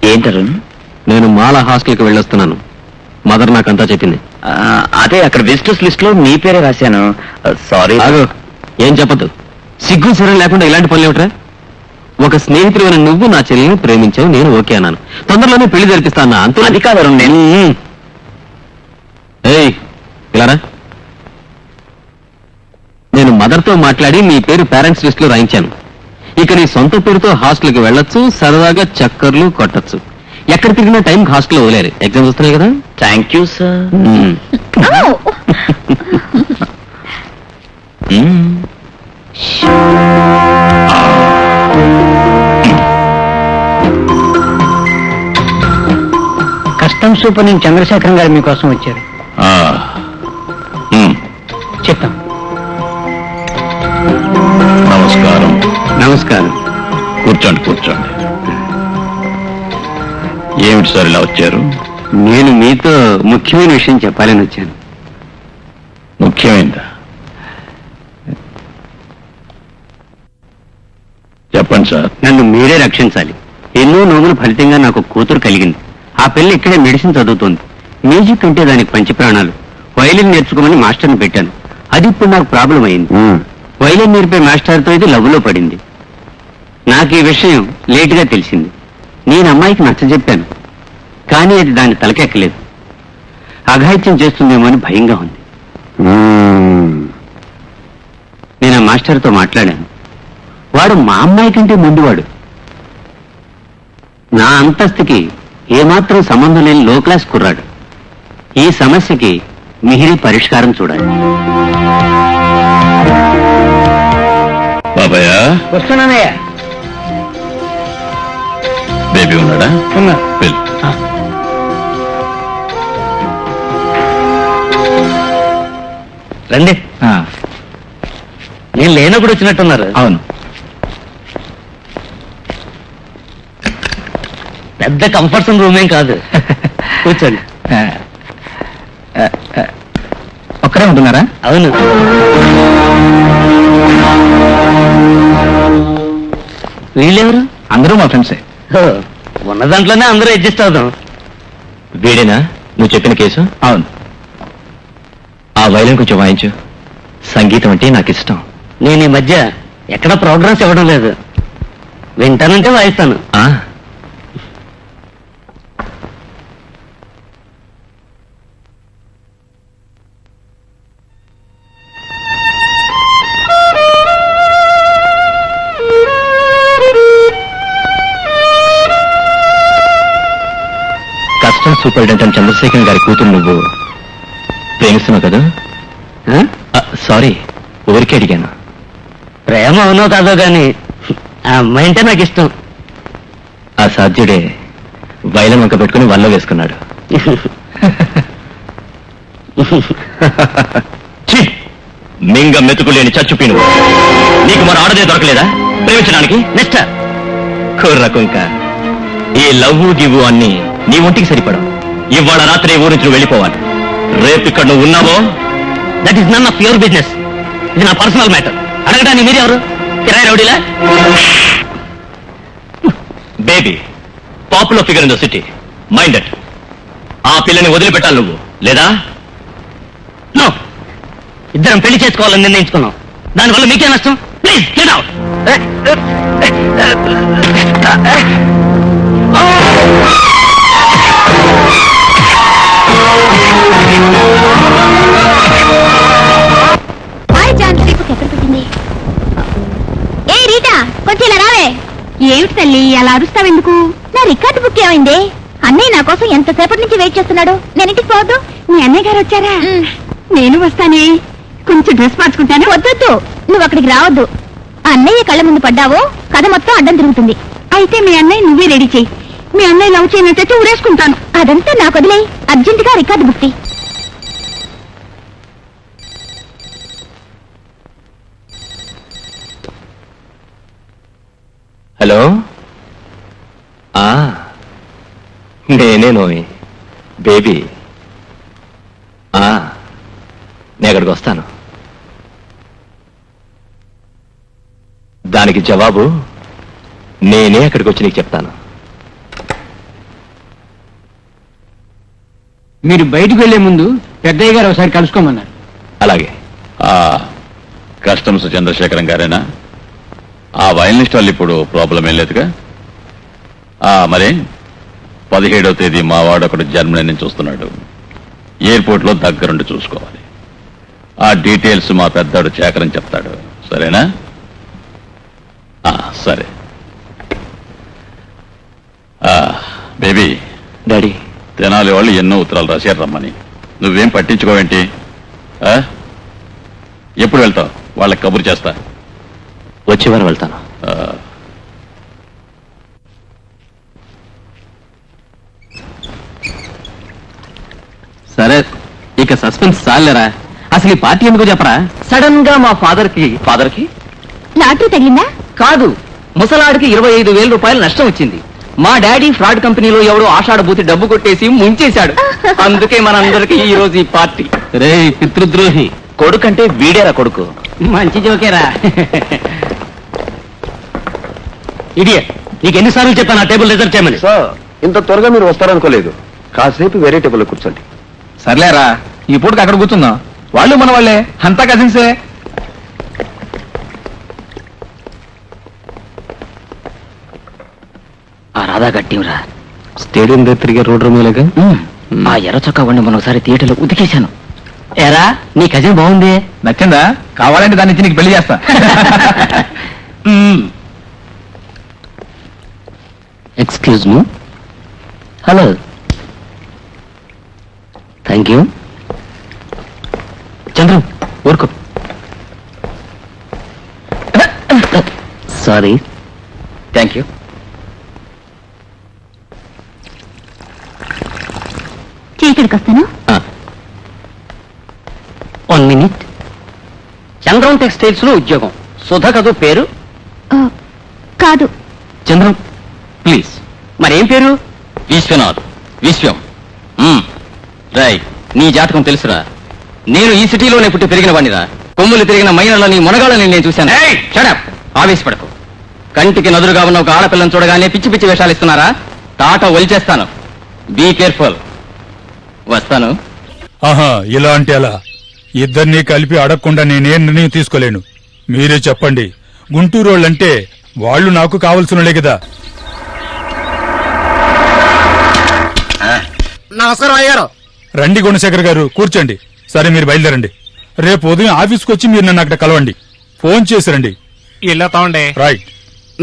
ఏంటరు? నేను మాల హాస్టల్కి వెళ్ళొస్తున్నాను. మదర్ నాకంతా చెప్పింది. అదే అక్కడ విజిటర్స్ లిస్ట్ లో మీ పేరే రాశాను. సారీ. ఏం చెప్పదు. సిగ్గు సిరం లేకుండా ఇలాంటి పనులు ఏమిట్రా? ఒక స్నేహితుడైన నువ్వు నా చెల్లిని ప్రేమించావు, నేను ఓకే అన్నాను. తొందరలోనే పెళ్లి జరిపిస్తాను. అంతే. అది కాదు అరుణ్, నేను ఇలారా. నేను మదర్తో మాట్లాడి నీ పేరు పేరెంట్స్ లిస్ట్ లో రాయించాను. ఇక నీ సొంత పేరుతో హాస్టల్కి వెళ్ళొచ్చు, సరదాగా చక్కర్లు కొట్టచ్చు. ఎక్కడ తిరిగినా టైంకి హాస్టల్లో వదిలేరు. ఎగ్జామ్స్ వస్తున్నాయి కదా. Thank you sir. Custom super నుంచి చంద్రశేఖరం గారు మీకోసం వచ్చారు. చెప్తాం. నమస్కారం. నమస్కారం. కూర్చోండి కూర్చోండి. ఏమిటి సార్ ఇలా వచ్చారు? నేను మీతో ముఖ్యమైన విషయం చెప్పాలని వచ్చాను. ముఖ్యమైనదా? చెప్పండి సార్. నన్ను మీరే రక్షించాలి. ఎన్నో నోముల ఫలితంగా నాకు కూతురు కలిగింది. ఆ పిల్ల ఇక్కడే మెడిసిన్ చదువుతోంది. మ్యూజిక్ అంటే దానికి పంచి ప్రాణాలు. వైలిన్ నేర్చుకోమని మాస్టర్ని పెట్టాను. అది ఇప్పుడు నాకు ప్రాబ్లం అయింది. వైలిన్ నేర్పే మాస్టర్తో ఇది లవ్లో పడింది. నాకు ఈ విషయం లేటుగా తెలిసింది. నేను అమ్మాయికి నచ్చజెప్పాను, కానీ అది దాన్ని తలకెక్కలేదు. అఘాయిత్యం చేస్తుందేమో అని భయంగా ఉంది. నేను ఆ మాస్టర్తో మాట్లాడాను. వాడు మా అమ్మాయి కంటే ముందువాడు. నా అంతస్తుకి ఏమాత్రం సంబంధం లేని లో క్లాస్ కుర్రాడు. ఈ సమస్యకి మిహిరి పరిష్కారం చూడాలి. బాబాయ్, వస్తున్నానయ్యా. బేబీ ఉన్నాడా? వెళ్ళు. రండి. నేను లేనప్పుడు వచ్చినట్టున్నారు. అవును. పెద్ద కంఫర్ట్ రూమ్ ఏం కాదు. కూర్చోండి. ఒక్కరే ఉంటున్నారా? అవును. వీళ్ళెవరు? అందరూ మా ఫ్రెండ్సే. ఉన్న దాంట్లోనే అందరూ అడ్జస్ట్ అవుదాం. వీడేనా నువ్వు చెప్పిన కేసు? అవును. ఆ వైలిన్ కొంచెం వాయించు. సంగీతం అంటే నాకు ఇష్టం. నేను ఈ మధ్య ఎక్కడ ప్రోగ్రామ్స్ ఇవ్వడం లేదు. వింటానంటే వాయిస్తాను. ఆ, కస్టమ్ సూపరింటెండెంట్ చంద్రశేఖర్ గారి కూతురు నువ్వు ప్రేమిస్తున్నావు కదా? సారీ, ఊరికే అడిగాను. ప్రేమ అవునో కాదో గాని ఆ అమ్మాయి అంటే నాకు ఇష్టం. ఆ సాధ్యుడే వైలం వంక పెట్టుకుని వల్ల వేసుకున్నాడు. ఛీ! మింగ మెతుకులేని చచ్చుపీను. నీకు మన ఆడదే దొరకలేదా ప్రేమించడానికి? మిస్టర్, కుర్ర కుంక, ఈ లవ్వు గివ్వు అన్ని నీ ఒంటికి సరిపడం. ఇవాళ రాత్రి ఊరి నుంచి నువ్వు వెళ్ళిపోవాలి. రేపు ఇక్కడ నువ్వు ఉన్నావో that is none of your business. ఇది నా పర్సనల్ మ్యాటర్. అడగడానికి మీరెవరు? కిరాయి రౌడీలా? Baby, popular figure in the city, minded. ఆ పిల్లని వదిలిపెట్టాలి నువ్వు, లేదా? నో, ఇద్దరం పెళ్లి చేసుకోవాలని నిర్ణయించుకున్నాం. దానివల్ల మీకే నష్టం? Please get out. Hi John, trip ఎక్కడ పెట్టింది? ఏ రీటా, కొంచెం ఇలా రావే. ఏమిటి తల్లి అలా అరుస్తావెందుకు? నా రికార్డు బుక్ ఏమైంది? అన్నయ్య నా కోసం ఎంతసేపటి నుంచి వెయిట్ చేస్తున్నాడు. నేను ఇంటికి పోవద్దు? మీ అన్నయ్య గారు వచ్చారా? నేను వస్తానే, కొంచెం డ్రెస్ మార్చుకుంటాను. వద్దొద్దు, నువ్వు అక్కడికి రావద్దు. అన్నయ్య కళ్ళ ముందు పడ్డావో కథ మొత్తం అడ్డం తిరుగుతుంది. అయితే మీ అన్నయ్య నువ్వే రెడీ చెయ్యి. మీ అన్నయ్య లవ్ చేయనట్టయితే ఊరేసుకుంటాను. అదంతా నాకు వదిలే, అర్జెంట్ గా రికార్డు బుక్ చెయ్యి. హలో, నేనే నోయి బేబీ. నేను అక్కడికి వస్తాను. దానికి జవాబు నేనే అక్కడికి వచ్చి నీకు చెప్తాను. మీరు బయటికి వెళ్లే ముందు పెద్దయ్య గారు ఒకసారి కలుసుకోమన్నారు. అలాగే. కస్టమ్స్ చంద్రశేఖరం గారేనా? ఆ వైలినిస్ట్ వాళ్ళు ఇప్పుడు ప్రాబ్లం ఏం లేదుగా? మరి 17వ తేదీ మా వాడు ఒకడు జర్మనీ నుంచి వస్తున్నాడు. ఎయిర్పోర్ట్ లో దగ్గరుండి చూసుకోవాలి. ఆ డీటెయిల్స్ మా పెద్దాడు చేకరని చెప్తాడు. సరేనా? సరే. బేబీ, డాడీ, తెనాలి వాళ్ళు ఎన్నో ఉత్తరాలు రాశారు రమ్మని. నువ్వేం పట్టించుకోవేంటి? ఎప్పుడు వెళ్తావు? వాళ్ళకి కబురు చేస్తా. వచ్చే వారం వెళ్తాను. సరే, ఇక సస్పెన్స్ చాలేరా. అసలు ఈ పార్టీ ఎందుకో చెప్పరా? సడన్ గా మా ఫాదర్ కి లాటరీ తగిలిందా? కాదు, ముసలాడికి 25,000 రూపాయలు నష్టం వచ్చింది. మా డాడీ ఫ్రాడ్ కంపెనీలో ఎవడో ఆషాఢభూతి డబ్బు కొట్టేసి ముంచేశాడు. అందుకే మనందరికి ఈ రోజు ఈ పార్టీ. రే పితృద్రోహి, కొడుకంటే వీడేరా కొడుకు. మంచి జోకేరా. ఇడియట్, నీకు ఎన్నిసార్లు చెప్పాను ఆ టేబుల్ రిజర్వ్ చేయమని? సార్, ఇంత త్వరగా మీరు వస్తారనుకోలేదు. కాసేపు వేరే టేబుల్లో కూర్చోండి. సర్లేరా, ఈ పూటకి అక్కడ కూర్చుందాం. వాళ్ళు మన వాళ్ళే, అంతా కజిన్సే. ఆ రాధా గట్టివరా. స్టేడియం దగ్గర తిరిగే రోడ్ రూమ్లేగా. ఆ ఎర్ర చొక్కా వండి మనం ఒకసారి థియేటర్లో ఉతికేశాను. ఎరా, నీ కజిన్ బాగుంది. నచ్చిందా? కావాలంటే దాన్ని ఇచ్చి నీకు పెళ్లి చేస్తా. Excuse me. Hello, thank you. Chandram, ఊరుకో. సారీ. Thank you. ఇక్కడికి వస్తాను. 1 minute. చంద్రం టెక్స్టైల్స్ లో ఉద్యోగం. సుధ కదు పేరు? కాదు. చంద్రం, ప్లీజ్. మరేం పేరు? విశ్వనాథ్. విశ్వం. రాయ్, నీ జాతకం తెలుసురా. నేను ఈ సిటీలోనే పుట్టి పెరిగిన వాడినిరా. కొమ్ములు తిరిగిన మైనర్లని మునగాళ్ళని నేను చూశాను. షడప్, ఆవేశపడకు. కంటికి నదురుగా ఉన్న ఒక ఆడపిల్లని చూడగానే పిచ్చి పిచ్చి వేషాలు ఇస్తున్నారా? తాట ఒలిచేస్తాను. Be careful. వస్తాను. ఆహా, ఇలా అంటే అలా. ఇద్దరినీ కలిపి అడగకుండా నేనేం నిర్ణయం తీసుకోలేను. మీరే చెప్పండి. గుంటూరు వాళ్ళంటే వాళ్ళు నాకు కావలసినలే కదా. నమస్కారం అయ్యారు. రండి గుణశేఖర్ గారు, కూర్చోండి. సరే, మీరు బయలుదేరండి. రేపు ఉదయం ఆఫీస్కి వచ్చి మీరు నన్ను అక్కడ కలవండి. ఫోన్ చేసి రండి. వెళ్ళతామండి. రైట్.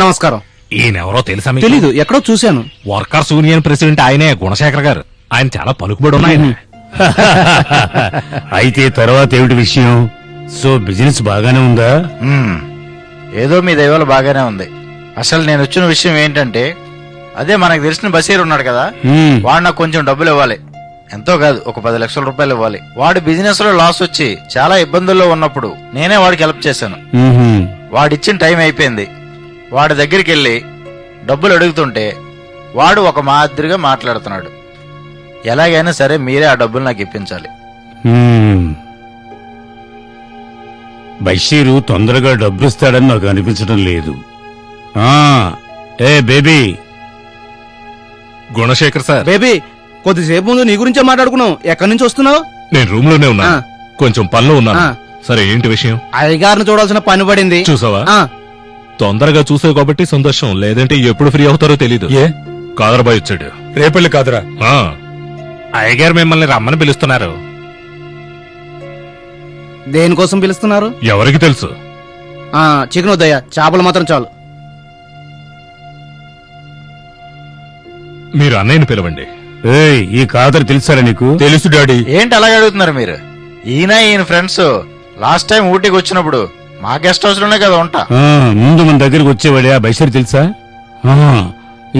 నమస్కారం. ఈయనెవరో తెలుసా మీకు? తెలీదు, ఎక్కడో చూశాను. వర్కర్స్ యూనియన్ ప్రెసిడెంట్ ఆయనే, గుణశేఖర్ గారు. ఆయన చాలా పలుకుబడి ఉన్నాయి. అయితే తర్వాత ఏమిటి విషయం? సో బిజినెస్ బాగానే ఉందా? ఏదో మీ దైవాలు బాగానే ఉంది. అసలు నేను వచ్చిన విషయం ఏంటంటే, అదే మనకు తెలిసిన బషీర్ ఉన్నాడు కదా, వాడు నాకు కొంచెం డబ్బులు ఇవ్వాలి. ఎంతో కాదు, ఒక 10 లక్షల రూపాయలు ఇవ్వాలి. వాడు బిజినెస్ లో లాస్ వచ్చి చాలా ఇబ్బందుల్లో ఉన్నప్పుడు నేనే వాడికి హెల్ప్ చేశాను. వాడిచ్చిన టైం అయిపోయింది. వాడి దగ్గరికి వెళ్ళి డబ్బులు అడుగుతుంటే వాడు ఒక మాదిరిగా మాట్లాడుతున్నాడు. ఎలాగైనా సరే మీరే ఆ డబ్బులు నాకు ఇప్పించాలి. బషీరు తొందరగా డబ్బులిస్తాడని నాకు అనిపించడం లేదు. ఏ బేబీ. గుణశేఖర్ సార్. బేబీ, కొద్దిసేపు ముందు నీ గురించే మాట్లాడుకున్నావు. ఎక్కడి నుంచి వస్తున్నావు? నేను రూమ్ లోనే ఉన్నా, కొంచెం పనిలో ఉన్నాను. సరే, ఏంటి విషయం? అయ్యగారిని చూడాల్సిన పని పడింది. చూసావా? తొందరగా చూసావు కాబట్టి సంతోషం, లేదంటే ఎప్పుడు ఫ్రీ అవుతారో తెలీదు. ఏ కాదరబాయ్ వచ్చాడు. రేపల్లి కాదురా. అయ్యగారు మిమ్మల్ని రమ్మని పిలుస్తున్నారు. దేనికోసం పిలుస్తున్నారు? ఎవరికి తెలుసు? చికెన్ వద్దయ్యా, చేపలు మాత్రం చాలు. మీరు అన్నయ్యని పిలవండి. ఈ కాదరు తెలుసారా నీకు? తెలుసు డాడీ. ఏంటి అలాగే అడుగుతున్నారు మీరు? ఈయన ఫ్రెండ్స్ లాస్ట్ టైం ఊటీకి వచ్చినప్పుడు మా గెస్ట్ హౌస్ లోనే కదా ఉంటా. ముందు మన దగ్గరకు వచ్చేవాడే ఆ బషీర్ తెలుసా?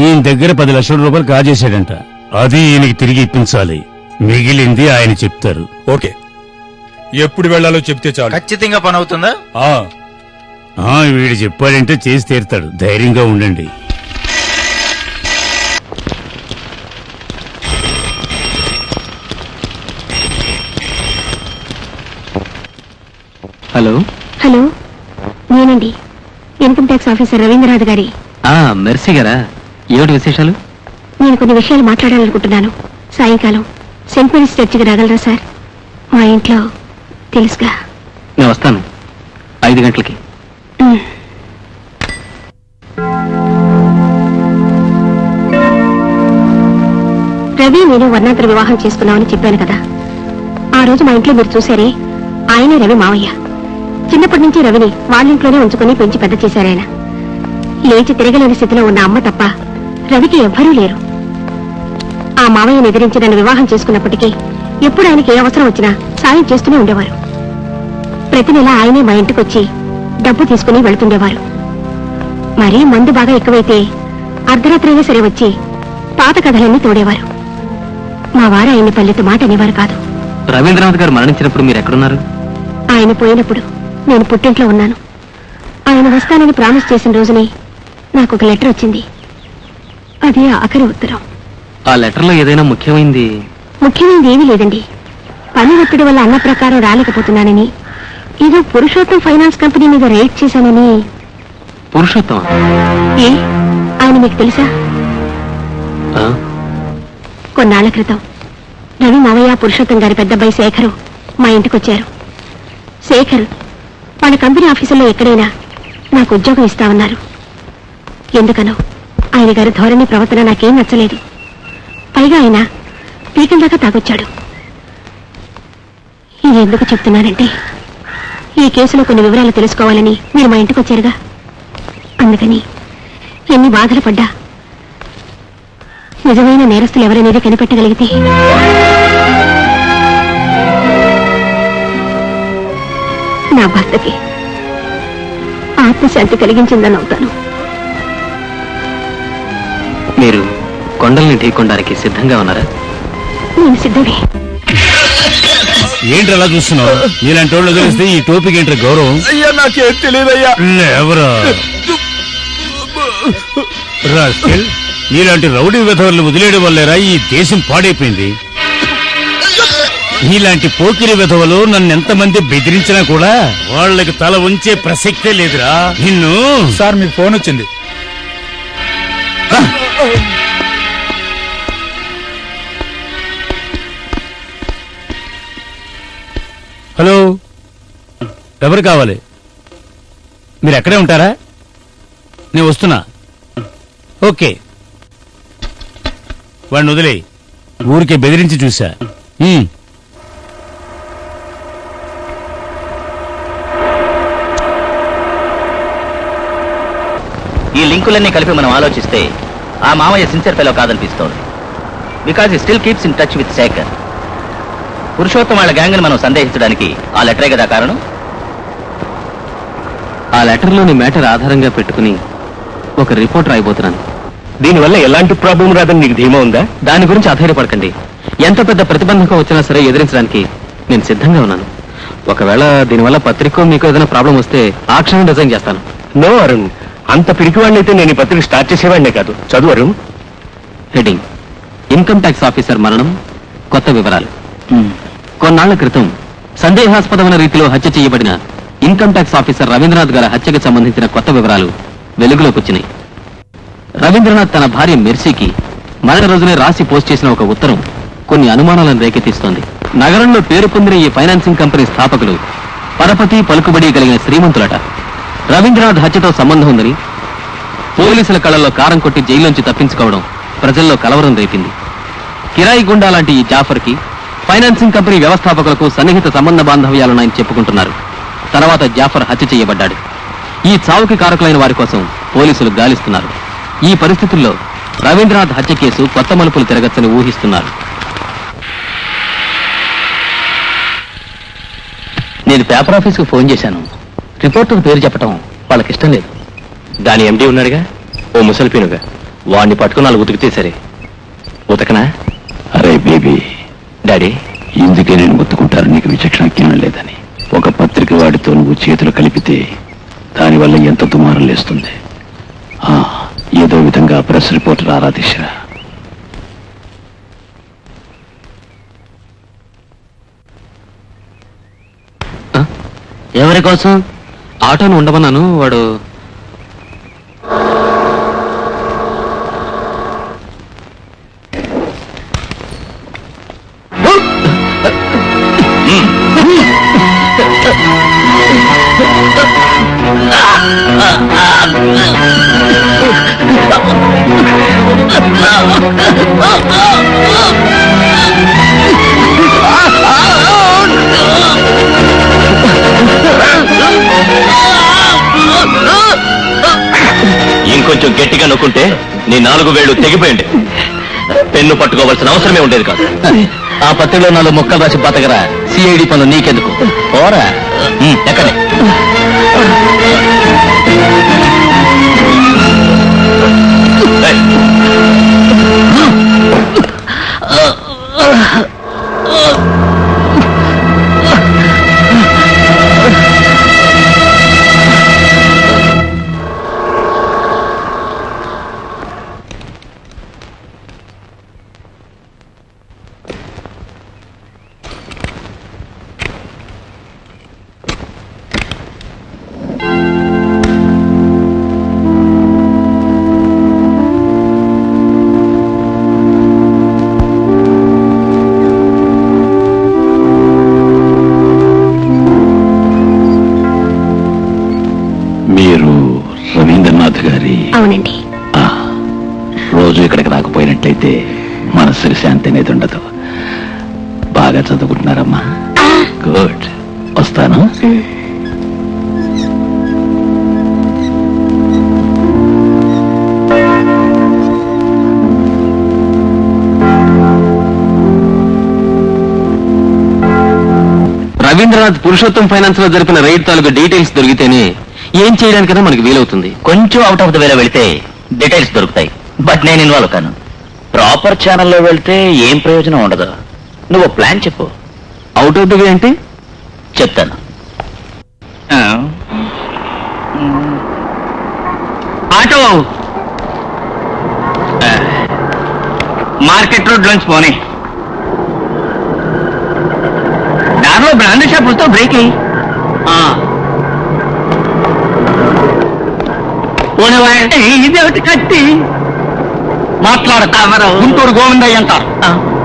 ఈయన దగ్గర 10 లక్షల రూపాయలు కాజేశాడంట. అది ఈయనకి తిరిగి ఇప్పించాలి. మిగిలింది ఆయన చెప్తారు. ఓకే, ఎప్పుడు వెళ్లాలో చెప్తే చాలు. ఖచ్చితంగా పని అవుతుందా? వీడు చెప్పాడంటే చేసి తీరుతాడు. ధైర్యంగా ఉండండి. హలో. హలో, నేనండి ఇన్కమ్ ట్యాక్స్ ఆఫీసర్ రవీంద్రనాథ్ గారి. మెర్సీ గారా? ఏమిటి విశేషాలు? నేను కొన్ని విషయాలు మాట్లాడాలనుకుంటున్నాను. సాయంకాలం సెయింట్ మేరీస్ చర్చికి రాగలరా సార్? మా ఇంట్లో తెలుసుగా. నేను వస్తాను 5 గంటలకి. రవి నేను వర్ణాంతర వివాహం చేసుకున్నామని చెప్పాను కదా. ఆ రోజు మా ఇంట్లో మీరు చూసారే, ఆయనే రవి మావయ్య. చిన్నప్పటి నుంచి రవిని వాళ్ళింట్లోనే ఉంచుకుని పెంచి పెద్ద చేశారాయన. లేచి తిరగలేని స్థితిలో ఉన్న అమ్మ తప్ప రవికి ఎవ్వరూ లేరు. ఆ మావయ్యను ఎదిరించి నన్ను వివాహం చేసుకున్నప్పటికీ ఎప్పుడు ఆయనకి ఏ అవసరం వచ్చినా సాయం చేస్తూనే ఉండేవారు. ప్రతి నెల ఆయనే మా ఇంటికొచ్చి డబ్బు తీసుకుని వెళుతుండేవారు. మరీ మందు బాగా ఎక్కువైతే అర్ధరాత్రైనా సరే వచ్చి పాత కథలన్నీ తోడేవారు. మా వారు ఆయన్ని పల్లెత్తు మాట అనేవారు కాదు. రవీంద్రనాథ్ గారు మరణించినప్పుడు మీరు ఎక్కడున్నారు? ఆయన పోయినప్పుడు నేను పుట్టింట్లో ఉన్నాను. ఆయన వస్తానని ప్రామిస్ చేసిన రోజునే నాకు ఒక లెటర్ వచ్చింది. అదే ఆఖరి ఉత్తరం. ఆ లెటర్లో ఏదైనా ముఖ్యమైనది ఏమీ లేదండి. పని ఒత్తిడి వల్ల అన్న ప్రకారం రాలేకపోతున్నానని, ఏదో పురుషోత్తం ఫైనాన్స్ కంపెనీ మీద రైడ్ చేశానని. పురుషోత్తం? ఏ, ఆయన మీకు తెలుసా? కొన్నాళ్ల క్రితం రవి మావయ్య పురుషోత్తం గారి పెద్దబ్బాయి శేఖరు మా ఇంటికొచ్చారు. శేఖర్ వాళ్ళ కంపెనీ ఆఫీసుల్లో ఎక్కడైనా నాకు ఉద్యోగం ఇస్తామన్నారు. ఎందుకనో ఆయన గారి ధోరణి ప్రవర్తన నాకేం నచ్చలేదు. పైగా ఆయన పీకల దాకా తాగొచ్చాడు. ఇది ఎందుకు చెప్తున్నానంటే, ఈ కేసులో కొన్ని వివరాలు తెలుసుకోవాలని మీరు మా ఇంటికి వచ్చారుగా. అందుకని ఎన్ని బాధలు పడ్డా నిజమైన నేరస్తులు ఎవరనేది కనిపెట్టగలిగితే నా భర్తకి ఆత్మశాంతి కలిగించిందని అవుతాను. మీరు కొండల్ని ఢీకొనడానికి సిద్ధంగా ఉన్నారా? నేను సిద్ధమే. ఏంటి అలా చూస్తున్నావు? ఇలాంటి వాళ్ళు తెలిస్తే ఈ టోపీకి ఏంటి గౌరవం? అయ్యా, నాకేం తెలియదయ్యా. ఎవరా నీలాంటి రౌడీ విధవలను వదిలేయడం వల్లేరా ఈ దేశం పాడైపోయింది. ఇలాంటి పోకిరి విధవలు నన్ను ఎంతమంది బెదిరించినా కూడా వాళ్ళకి తల ఉంచే ప్రసక్తే లేదురా. నిన్ను. సార్, మీకు ఫోన్ వచ్చింది. హలో, ఎవరు కావాలి? మీరు ఎక్కడే ఉంటారా? నేను వస్తున్నా. ఓకే, వాడిని వదిలే. ఊరికే బెదిరించి చూసా. ఈ లింకులన్నీ కలిపి మనం ఆలోచిస్తే ఆ మామయ్య సిన్సియర్ ఫెలో కాదనిపిస్తోంది. Because he still keeps in touch with Shekhar. Purushottam వాళ్ళ గ్యాంగ్ మనం సందేహించడానికి ఆ లెటరే కదా కారణం. ఆ లెటర్లోని మ్యాటర్ ఆధారంగా పెట్టుకుని ఒక రిపోర్ట్ రాయబోతున్నాను. దీనివల్ల ఎలాంటి ప్రాబ్లం రాదని నీకు ధీమా ఉందా? దాని గురించి అధైర్యపడకండి. ఎంత పెద్ద ప్రతిబంధకం వచ్చినా సరే ఎదిరించడానికి నేను సిద్ధంగా ఉన్నాను. ఒకవేళ దీనివల్ల పత్రికో మీకు ఏదైనా ప్రాబ్లం వస్తే ఆ క్షణం డిజైన్ చేస్తాను. నో అరుణ్, అంత పిరికివాడిని అయితే నేను ఈ పత్రిక స్టార్ట్ చేసేవాడినే కాదు. చదువు Arun. Heading: income tax officer మరణం, కొత్త వివరాలు. కొన్నాళ్ల క్రితం సందేహాస్పదమైన రీతిలో హత్య చేయబడిన ఇన్కమ్ ట్యాక్స్ ఆఫీసర్ రవీంద్రనాథ్ గారి హత్యకు సంబంధించిన కొత్త వివరాలు వెలుగులోకి వచ్చినాయి. రవీంద్రనాథ్ తన భార్య మెర్సీకి మరణ రోజునే రాసి పోస్ట్ చేసిన ఒక ఉత్తరం కొన్ని అనుమానాలను రేకెత్తిస్తోంది. నగరంలో పేరు పొందిన ఈ ఫైనాన్సింగ్ కంపెనీ స్థాపకులు పరపతి పలుకుబడి కలిగిన శ్రీమంతులట. రవీంద్రనాథ్ హత్యతో సంబంధం ఉందని పోలీసుల కళ్ళల్లో కారం కొట్టి జైల్లోంచి తప్పించుకోవడం ప్రజల్లో కలవరం రేపింది. కిరాయి గుండా లాంటి ఈ జాఫర్కి ఫైనాన్సింగ్ కంపెనీ వ్యవస్థాపకులకు సన్నిహిత సంబంధ బాంధవ్యాలున్నాయని చెప్పుకుంటున్నారు. తర్వాత జాఫర్ హత్య చేయబడ్డాడు. ఈ చావుకి కారకులైన వారి కోసం పోలీసులు గాలిస్తున్నారు. ఈ పరిస్థితుల్లో రవీంద్రనాథ్ హత్య కేసు కొత్త మలుపులు తిరగచ్చని ఊహిస్తున్నారు. నేను పేపర్ ఆఫీస్కు ఫోన్ చేశాను. రిపోర్టర్ పేరు చెప్పడం వాళ్ళకి ఇష్టం లేదు. దాని ఎండీ ఉన్నాడుగా, ఓ ముసలిపీనుగా, వాడిని పట్టుకుని వాళ్ళు ఉతికితే సరే. ఉతకనా? అరే బేబీ, డాడీ, ఇందుకే నేను ముత్తుకుంటాను నీకు విచక్షణ జ్ఞానం లేదని. ఒక పత్రిక వాడితో నువ్వు చేతులు కలిపితే దానివల్ల ఎంత దుమారం లేస్తుంది. ఏదో విధంగా ప్రెస్ రిపోర్టర్ ఆరాధించరా. ఎవరి కోసం? ఆటోను ఉండమన్నాను. వాడు ఇంకొంచెం గట్టిగా నొక్కుంటే నీ 4 వేళ్లు తెగిపోయింది. పెన్ను పట్టుకోవాల్సిన అవసరమే ఉండేది కాదు. ఆ పత్రికలో 4 ముక్కలు రాసి బతకరా. సిఐడి పనులు నీకెందుకు? పోరా. ఎక్కడే మీరు రవీంద్రనాథ్ గారి? అవునండి. రోజు ఇక్కడికి రాకపోయినట్లయితే మనస్సుకి శాంతి అనేది ఉండదు. బాగా చదువుకుంటున్నారమ్మా? గుడ్. వస్తాను. రవీంద్రనాథ్ పురుషోత్తం ఫైనాన్స్ లో జరిపిన రైడ్ తాలూకు డీటెయిల్స్ దొరికితేనే ఏం చేయడానికైనా మనకి వీలవుతుంది. కొంచెం అవుట్ ఆఫ్ ద వేలో వెళితే డీటెయిల్స్ దొరుకుతాయి. బట్ నేను ఇన్వాల్వ్ కాను. ప్రాపర్ ఛానల్లో వెళ్తే ఏం ప్రయోజనం ఉండదు. నువ్వు ప్లాన్ చెప్పు. అవుట్ ఆఫ్ ద వే అంటే చెప్తాను. ఆటో మార్కెట్ రోడ్ నుంచి పోనీ. దారిలో బ్రాండ్ షాప్ వస్తే బ్రేక్ అయ్యి ఇదేమిటి కత్తి మాట్లాడతామరా. గుంటూరు గోవిందయ్య అంటారు.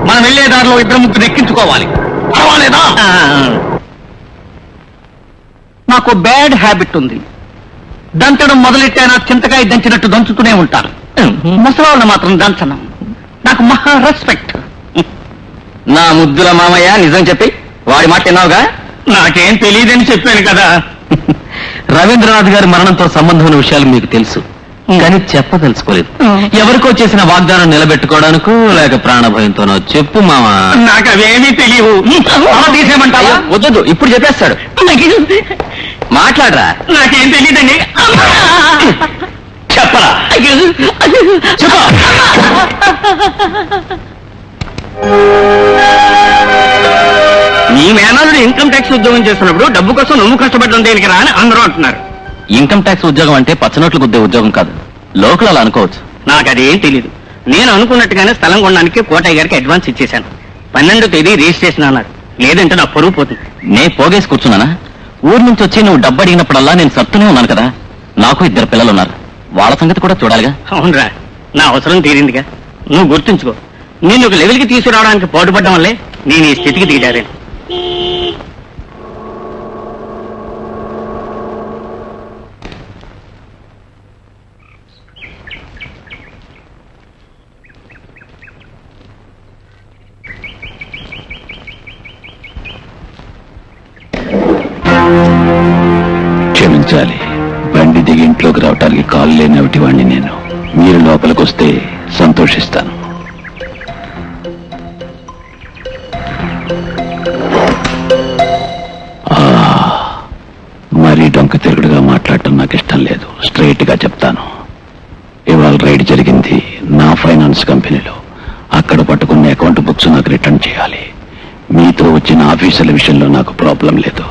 మనం వెళ్లే దారిలో 2-3 ఎక్కించుకోవాలి. పర్వాలేదా? నాకు బ్యాడ్ హ్యాబిట్ ఉంది. దంచడం మొదలెట్టానా చింతకాయ దంచినట్టు దంచుతూనే ఉంటాను. ముసలాళ్ళని మాత్రం దంచను. నాకు మహా రెస్పెక్ట్. నా ముద్దుల మామయ్య, నిజం చెప్పి వాడి మాట విన్నావుగా? నాకేం తెలియదని చెప్పాను కదా. రవీంద్రనాథ్ గారి మరణంతో సంబంధం ఉన్న విషయాలు మీకు తెలుసు, కానీ చెప్పదలుచుకోలేదు. ఎవరికో చేసిన వాగ్దానం నిలబెట్టుకోవడానికో లేక ప్రాణభయంతోనో చెప్పు మామా. నాకు అవేమీ తెలియవు. తీసేయమంటావా? వద్దు, ఇప్పుడు చెప్పేస్తాడు. మాట్లాడరా. నాకేం తెలియదండి. చెప్పరా. నీ మేనల్లుడు ఇన్కమ్ ట్యాక్స్ ఉద్యోగం చేస్తున్నప్పుడు డబ్బు కోసం నువ్వు కష్టపడడం దేనికి రా అని అందరూ అంటున్నారు. ఇన్కమ్ ట్యాక్స్ ఉద్యోగం అంటే పచ్చనోట్లు గుద్దే ఉద్యోగం కాదు. లోకల్ అలా అనుకోవచ్చు. నాకు అదేం తెలీదు. నేను అనుకున్నట్టుగానే స్థలం కొనడానికి కోటయ్య గారికి అడ్వాన్స్ ఇచ్చేశాను. 12వ తేదీ రిజిస్ట్రేషన్ అన్నారు. లేదంటే నా పరువు పోతుంది. నేను పోగేసి కూర్చున్నానా? ఊరు నుంచి వచ్చి నువ్వు డబ్బు అడిగినప్పుడల్లా నేను సత్తునే ఉన్నాను కదా. నాకు 2 పిల్లలు ఉన్నారు. వాళ్ళ సంగతి కూడా చూడాలిగా. అవునరా, నా అవసరం తీరిందిగా. నువ్వు గుర్తుంచుకో, నేను ఒక లెవెల్కి తీసుకురావడానికి పాటుపడడం వల్లే నేను ఈ స్థితికి దిగాను. క్షమించాలి, బండి దిగి ఇంట్లోకి రావటానికి కాలు లేనవిటి వాడిని నేను. మీరు లోపలికి వస్తే సంతోషిస్తాను. మరీ డొంక తిరుగుడుగా మాట్లాడటం నాకు ఇష్టం లేదు. స్ట్రైట్ గా చెప్తాను. ఇవాళ రైడ్ జరిగింది నా ఫైనాన్స్ కంపెనీలో. అక్కడ పట్టుకున్న అకౌంట్ బుక్స్ నాకు రిటర్న్ చేయాలి. మీతో వచ్చిన ఆఫీసర్ల విషయంలో నాకు ప్రాబ్లం లేదు.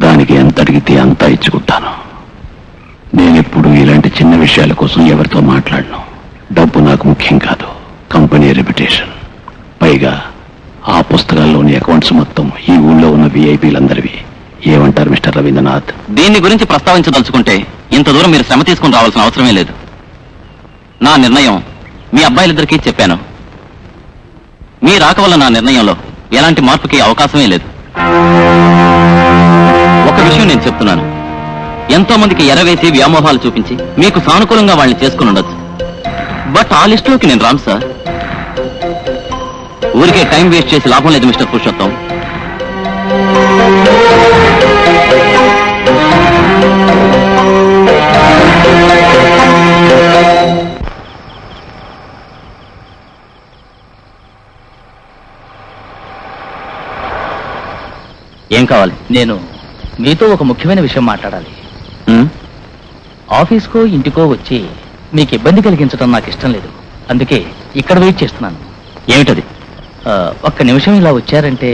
దానికి ఎంత అడిగితే అంతా ఇచ్చుకుంటాను. నేనెప్పుడు ఇలాంటి చిన్న విషయాల కోసం ఎవరితో మాట్లాడను. డబ్బు నాకు ముఖ్యం కాదు, కంపెనీ రెప్యుటేషన్. పైగా ఆ పుస్తకాల్లోని అకౌంట్స్ మొత్తం ఈ ఊళ్ళో ఉన్న విఐపీలందరివి. ఏమంటారు మిస్టర్ రవీంద్రనాథ్? దీని గురించి ప్రస్తావించదలుచుకుంటే ఇంత దూరం మీరు శ్రమ తీసుకుని రావాల్సిన అవసరమే లేదు. నా నిర్ణయం మీ అబ్బాయిలిద్దరికీ చెప్పాను. మీ రాక వల్ల నా నిర్ణయంలో ఎలాంటి మార్పుకి అవకాశమే లేదు. ఒక విషయం నేను చెప్తున్నాను. ఎంతో మందికి ఎరవేసి వ్యామోహాలు చూపించి మీకు సానుకూలంగా వాళ్ళని చేసుకుని ఉండొచ్చు. బట్ ఆ లిస్టులోకి నేను రాను సార్. ఊరికే టైం వేస్ట్ చేసి లాభం లేదు మిస్టర్ పురుషోత్తం. ఏం కావాలి? నేను మీతో ఒక ముఖ్యమైన విషయం మాట్లాడాలి. ఆఫీస్కో ఇంటికో వచ్చి మీకు ఇబ్బంది కలిగించడం నాకు ఇష్టం లేదు. అందుకే ఇక్కడ వెయిట్ చేస్తున్నాను. ఏమిటది? ఒక్క నిమిషం ఇలా వచ్చారంటే.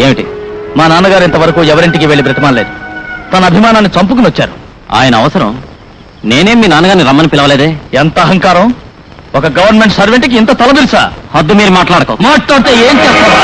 ఏమిటి? మా నాన్నగారు ఇంతవరకు ఎవరింటికి వెళ్లి బ్రతమాలేదు. తన అభిమానాన్ని చంపుకుని వచ్చారు. ఆయన అవసరం నేనేం మీ నాన్నగారిని రమ్మని పిలవలేదే. ఎంత అహంకారం! ఒక గవర్నమెంట్ సర్వెంట్కి ఇంత తల తెలుసా? హద్దు మీరు మాట్లాడకో. మాట్లాడితే ఏం చేస్తారా?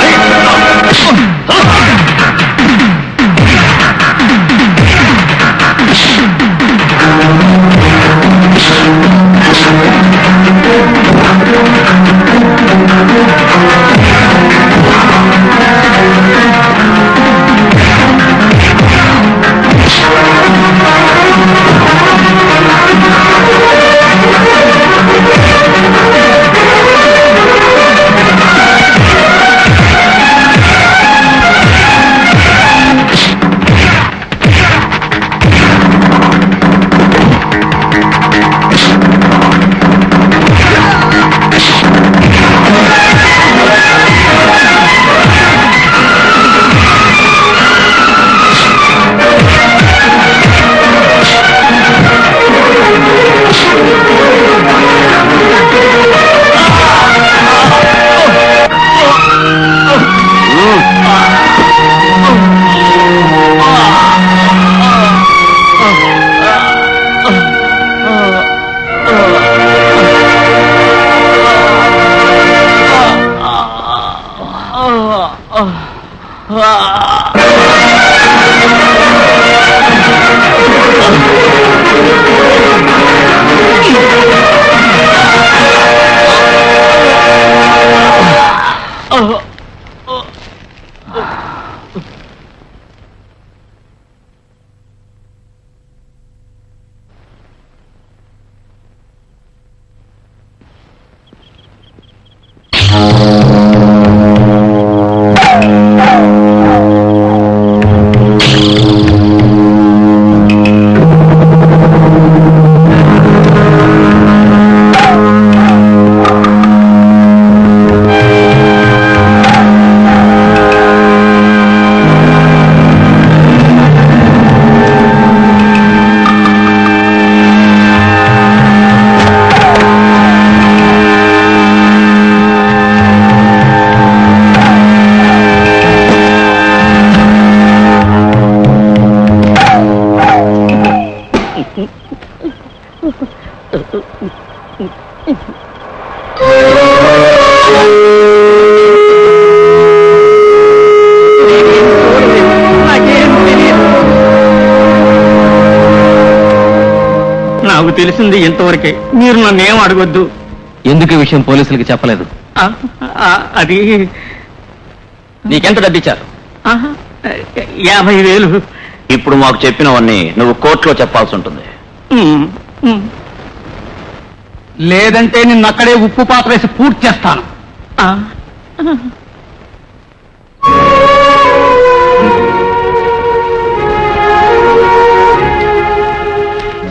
నాకు తెలిసింది ఇంతవరకే. మీరు నన్నేం అడగొద్దు. ఎందుకు ఈ విషయం పోలీసులకి చెప్పలేదు? అది నీకెంత డబ్బిచ్చారు? 50,000. ఇప్పుడు మాకు చెప్పినవన్నీ నువ్వు కోర్టులో చెప్పాల్సి ఉంటుంది. లేదంటే నిన్ను అక్కడే ఉప్పు పాత్ర వేసి పూర్తి చేస్తాను.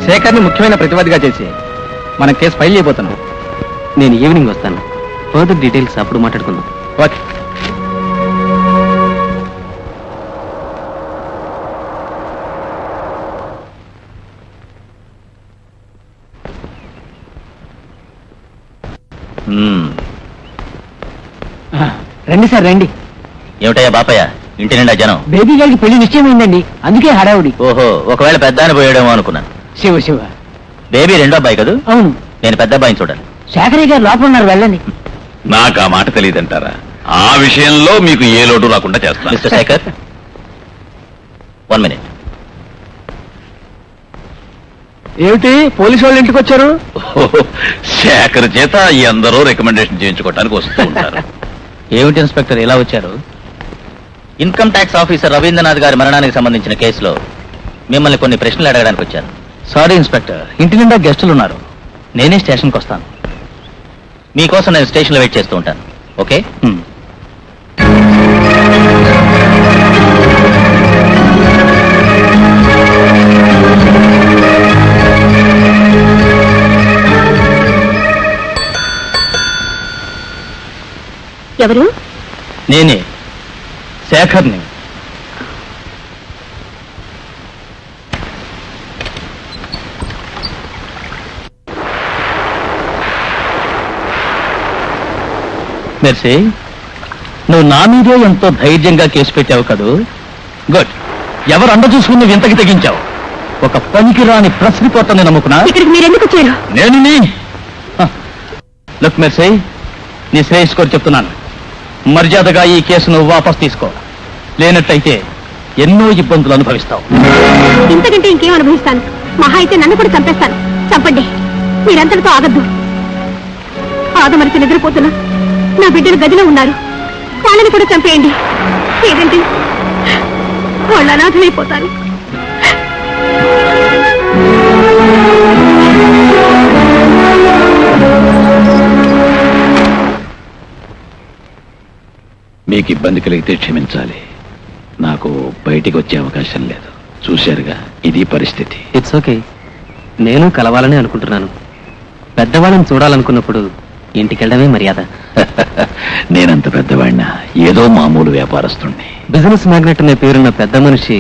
శేఖర్ని ముఖ్యమైన ప్రతివాదిగా చేసి మన కేసు ఫైల్ చేయబోతున్నాం. నేను ఈవినింగ్ వస్తాను. ఫర్దర్ డీటెయిల్స్ అప్పుడు మాట్లాడుకుందాం. ఓకే. రండి సార్, రండి. ఏమిటయ్యా బాపయ్య, ఇంటి నిండా జనం? బేబీ గారికి పెళ్లి నిశ్చయమైందండి, అందుకే హడావుడి. ఓహో, ఒకవేళ పెద్ద ఆయన పోయాడేమో అనుకున్నాను. శివ శివ. బేబీ రెండో అబ్బాయి కదా? అవును. నేను పెద్ద అబ్బాయిని చూడాలి. శేఖరయ్య గారు లోపల ఉన్నారు, వెళ్ళండి. నాకు ఆ మాట తెలియదంటారా? ఆ విషయంలో మీకు ఏ లోటు రాకుండా చేస్తాను. Mister Shekhar, 1 minute. ఏమిటి పోలీసు వాళ్ళు ఇంటికి వచ్చారు? శేఖర్ చేత అందరూ రికమెండేషన్ చేయించుకోవడానికి వస్తూ ఉంటారు. ఏమిటి ఇన్స్పెక్టర్ ఇలా వచ్చారు? ఇన్కమ్ ట్యాక్స్ ఆఫీసర్ రవీంద్రనాథ్ గారి మరణానికి సంబంధించిన కేసులో మిమ్మల్ని కొన్ని ప్రశ్నలు అడగడానికి వచ్చాను. సారీ ఇన్స్పెక్టర్, ఇంటి నిండా గెస్టులు ఉన్నారు. నేనే స్టేషన్కి వస్తాను. మీకోసం నేను స్టేషన్లో వెయిట్ చేస్తూ ఉంటాను. ఓకే? ఎవరు? నేనే శేఖర్ని. మెర్సీ, నువ్వు నా మీదే ఎంతో ధైర్యంగా కేసు పెట్టావు కదూ. గుడ్. ఎవరు అండ చూసుకుని నువ్వు ఇంతకి తెగించావు? ఒక పనికి రాని ప్రెస్ రిపోర్టర్ని నమ్ముకున్నా. ఇక్కడికి మీరు ఎందుకు వచ్చారు? నేను లుక్ మెర్సీ, నీ శ్రేయస్ కోరి చెప్తున్నాను, మర్యాదగా ఈ కేసును వాపస్ తీసుకో. లేనట్టయితే ఎన్నో ఇబ్బందులు అనుభవిస్తావు. ఇంతకంటే ఇంకేం అనుభవిస్తాను? మహా అయితే నన్ను కూడా చంపేస్తాను. చంపండి, మీరంతటితో ఆగద్దు. ఆదమరిచి నిద్రపోతున్నా నా బిడ్డలు గదిలో ఉన్నారు, వాళ్ళని కూడా చంపేయండి. ఏదంటే వాళ్ళు అనాథమైపోతారు. మీకు ఇబ్బంది కలిగితే క్షమించాలి. నాకు బయటికి వచ్చే అవకాశం లేదు. చూశారుగా, ఇది పరిస్థితి. It's okay. నేను కలవాలని అనుకుంటున్నాను. పెద్దవాళ్ళని చూడాలనుకున్నప్పుడు ఇంటికెళ్ళడమే మర్యాద. నేనంత పెద్దవాడినా ఏదో మామూలు వ్యాపారస్తుణ్ణి. బిజినెస్ మ్యాగ్నెట్ అనే పేరున్న పెద్ద మనిషి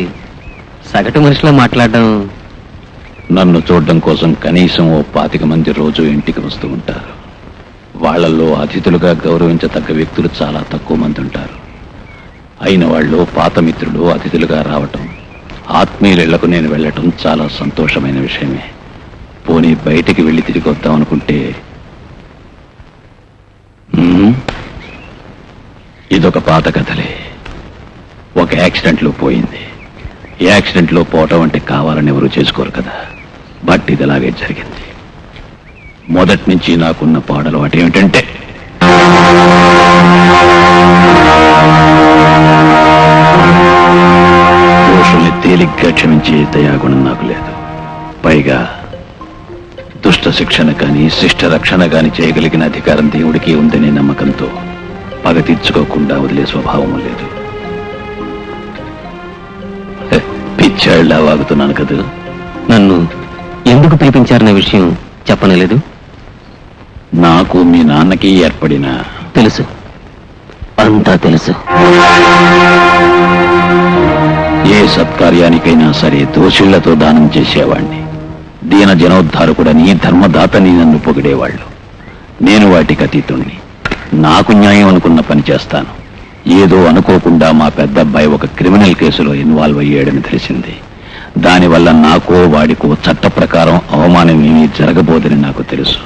సగటు మనిషిలో మాట్లాడడం. నన్ను చూడడం కోసం కనీసం ఓ 25 మంది రోజు ఇంటికి వస్తూ ఉంటారు. వాళ్లలో అతిథులుగా గౌరవించతగ్గ వ్యక్తులు చాలా తక్కువ మంది ఉంటారు. అయిన వాళ్ళు పాత మిత్రులు అతిథులుగా రావటం, ఆత్మీయులకు నేను వెళ్ళటం చాలా సంతోషమైన విషయమే. పోనీ బయటికి వెళ్ళి తిరిగి వద్దాం అనుకుంటే ఇదొక పాత కథలే. ఒక యాక్సిడెంట్లో పోయింది. యాక్సిడెంట్లో పోవటం అంటే కావాలని ఎవరు చేసుకోరు కదా. బట్ ఇది అలాగే జరిగింది. మొదటి నుంచి నాకున్న పాడలవాటు ఏమిటంటే దోషుల్ని తేలిగ్గా క్షమించే దయాగుణం నాకు లేదు. పైగా దుష్ట శిక్షణ కానీ శిష్ట రక్షణ కానీ చేయగలిగిన అధికారం దేవుడికి ఉందనే నమ్మకంతో పగ తీర్చుకోకుండా వదిలే స్వభావం లేదు. పిచ్చాళ్ళ వాగుతున్నాను కదా. నన్ను ఎందుకు పిలిపించారనే విషయం చెప్పనలేదు. నాకు మీ నాన్నకి ఏర్పడిన తెలుసు, అంతా తెలుసు. ఏ సత్కార్యానికైనా సరే దోషుళ్లతో దానం చేసేవాణ్ణి. దీన జనోద్ధారకుడని ధర్మదాతని నన్ను పొగిడేవాళ్ళు. నేను వాటికి అతీతుణ్ణి. నాకు న్యాయం అనుకున్న పని చేస్తాను. ఏదో అనుకోకుండా మా పెద్ద అబ్బాయి ఒక క్రిమినల్ కేసులో ఇన్వాల్వ్ అయ్యాడని తెలిసింది. దానివల్ల నాకో వాడికో చట్ట ప్రకారం అవమానం ఏమీ జరగబోదని నాకు తెలుసు.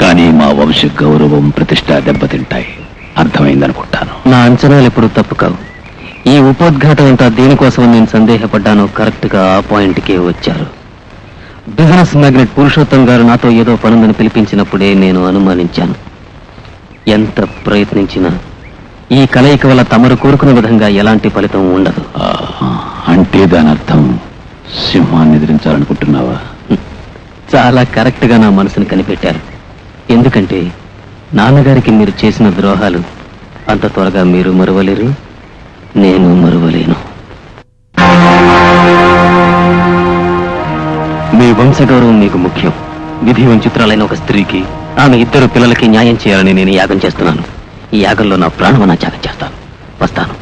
కానీ మా వంశ గౌరవం ప్రతిష్ట దెబ్బతింటాయి. అర్థమైందనుకుంటాను. నా అంచనాలు ఎప్పుడు తప్పు కావు. ఈ ఉపోద్ఘాతం అంతా దేనికోసం నేను సందేహపడ్డానో కరెక్ట్ గా ఆ పాయింట్కే వచ్చారు. బిజినెస్ మ్యాగ్నెట్ పురుషోత్తం గారు నాతో ఏదో పనుందని పిలిపించినప్పుడే నేను అనుమానించాను. ఎంత ప్రయత్నించినా ఈ కలయిక వల్ల తమరు కోరుకునే విధంగా ఎలాంటి ఫలితం ఉండదు. అంటే దాని అర్థం సింహాన్ని ఎదిరించాలనుకుంటున్నావా? చాలా కరెక్ట్ గా నా మనసుని కనిపెట్టారు. ఎందుకంటే నాన్నగారికి మీరు చేసిన ద్రోహాలు అంత త్వరగా మీరు మరువలేరు, నేను మరువలేను. మీ వంశగౌరవం మీకు ముఖ్యం. విధి వంచిత్రాలైన ఒక స్త్రీకి, ఆమె 2 పిల్లలకి న్యాయం చేయాలని నేను యాగం చేస్తున్నాను. ఈ యాగంలో నా ప్రాణమన్నా త్యాగం చేస్తాను. వస్తాను.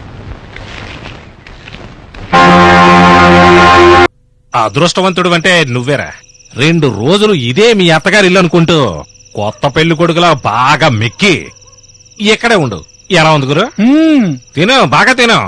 అదృష్టవంతుడు అంటే నువ్వేరా. 2 రోజులు ఇదే మీ అత్తగారి ఇల్లు అనుకుంటూ కొత్త పెళ్లి కొడుకులా బాగా మెక్కి ఇక్కడే ఉండు. ఎలా ఉంది గురు? తిను, బాగా తిను.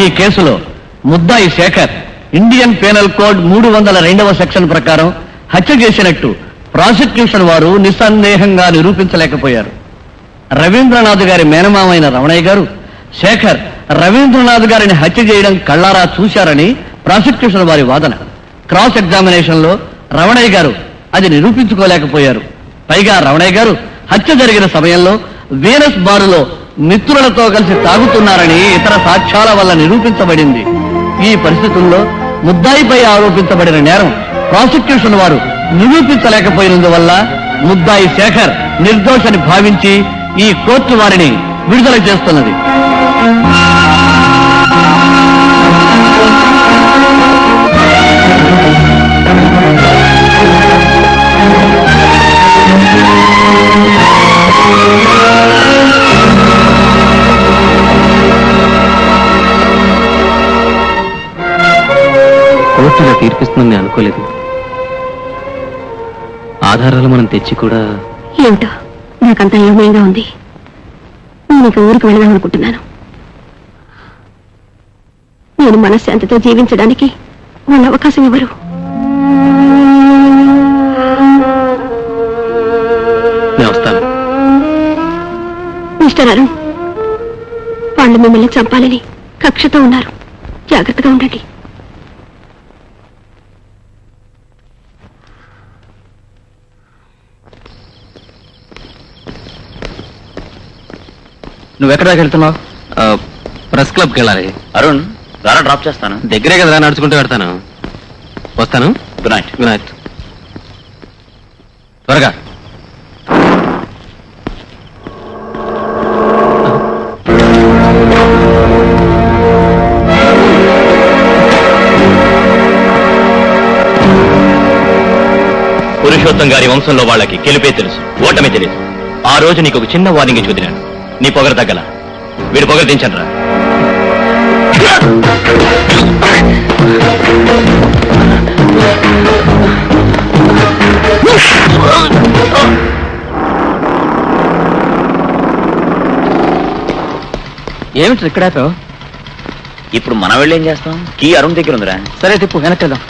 ఈ కేసులో ముద్దాయి శేఖర్ ఇండియన్ పీనల్ కోడ్ 302వ సెక్షన్ ప్రకారం హత్య చేసినట్టు ప్రాసిక్యూషన్ వారు నిస్సందేహంగా నిరూపించలేకపోయారు. రవీంద్రనాథ్ గారి మేనమామైన రమణయ్య గారు శేఖర్ రవీంద్రనాథ్ గారిని హత్య చేయడం కళ్ళారా చూశారని ప్రాసిక్యూషన్ వారి వాదన. క్రాస్ ఎగ్జామినేషన్ లో రమణయ్య గారు అది నిరూపించుకోలేకపోయారు. పైగా రమణయ్య గారు హత్య జరిగిన సమయంలో వీనస్ బారులో మిత్రులతో కలిసి తాగుతున్నారని ఇతర సాక్ష్యాల వల్ల నిరూపించబడింది. ఈ పరిస్థితుల్లో ముద్దాయిపై ఆరోపించబడిన నేరం ప్రాసిక్యూషన్ వారు నిరూపించలేకపోయినందువల్ల ముద్దాయి శేఖర్ నిర్దోషని భావించి ఈ కోర్టు వారిని విడుదల చేస్తున్నది. కోర్టులో తీర్పిస్తుందని నేను అనుకోలేదు. ఆధారాలు మనం తెచ్చి కూడా ఏమిటో నాకంత అయోమయంగా ఉంది. నేను ఇక ఊరికి వెళదాం అనుకుంటున్నాను. నేను మనశ్శాంతితో జీవించడానికి వాళ్ళు అవకాశం ఇవ్వరు. నేను వస్తాను. మిస్టర్ అరుణ్, వాళ్ళు మిమ్మల్ని చంపాలని కక్షతో ఉన్నారు. జాగ్రత్తగా ఉండండి. నువ్వెక్కడ దాకా వెళ్తున్నావు? ప్రెస్ క్లబ్కి వెళ్ళాలి. అరుణ్, రారా డ్రాప్ చేస్తాను. దగ్గరే కదా, నడుచుకుంటూ వెళ్తాను. వస్తాను. Good night. Good night. త్వరగా. పురుషోత్తం గారి వంశంలో వాళ్ళకి గెలిపే తెలుసు, ఓటమే తెలియదు. ఆ రోజు నీకు ఒక చిన్న వార్నింగ్ ఇచ్చి వదిలాను. నీ పొగర తగ్గల. వీడు పొగర దించండి రా. ఏమిటి ఇక్కడ ఆపావు? ఇప్పుడు మన వెళ్ళి ఏం చేస్తాం? కీ అరుణ్ దగ్గర ఉందిరా. సరే తిప్పు, వెనక్కి వెళ్దాం.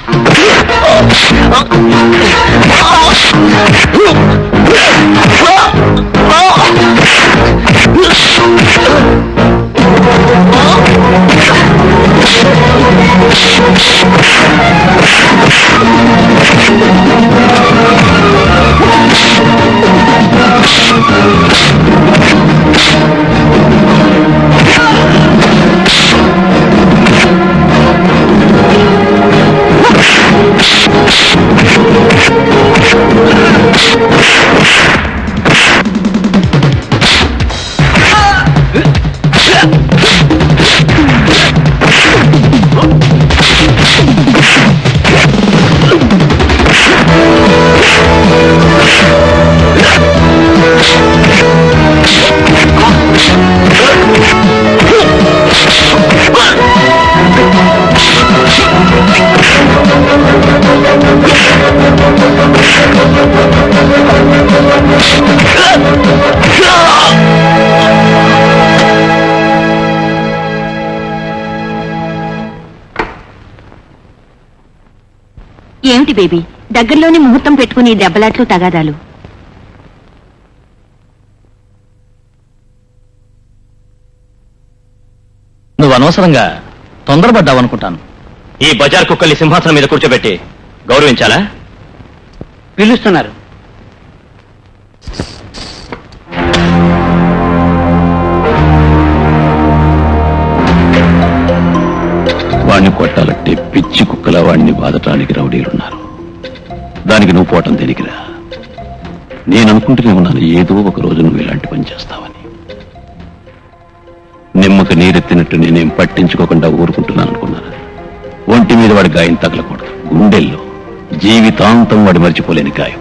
ఏమిటి బేబీ, దగ్గరలోనే ముహూర్తం పెట్టుకుని దెబ్బలాట్లు తగాదాలు? నువ్వు అనవసరంగా తొందరపడ్డావనుకుంటాను. ఈ బజార్ కుక్కల్ని సింహాసనం మీద కూర్చోబెట్టి గౌరవించాలా? పిలుస్తున్నారు. వాణ్ణి కొట్టాలంటే పిచ్చి కుక్కల వాణ్ణి బాధటానికి రౌడీలున్నారు. దానికి నువ్వు పోవటం దేనికిరా? నేను అనుకుంటూనే ఉన్నాను ఏదో ఒక రోజు నువ్వు ఇలాంటి పని చేస్తావని. నిమ్మక నీరెత్తినట్టు నేనేం పట్టించుకోకుండా ఊరుకుంటున్నాను అనుకున్నాను. ఒంటి మీద వాడి గాయం తగలకూడదు, గుండెల్లో జీవితాంతం వాడి మర్చిపోలేని గాయం.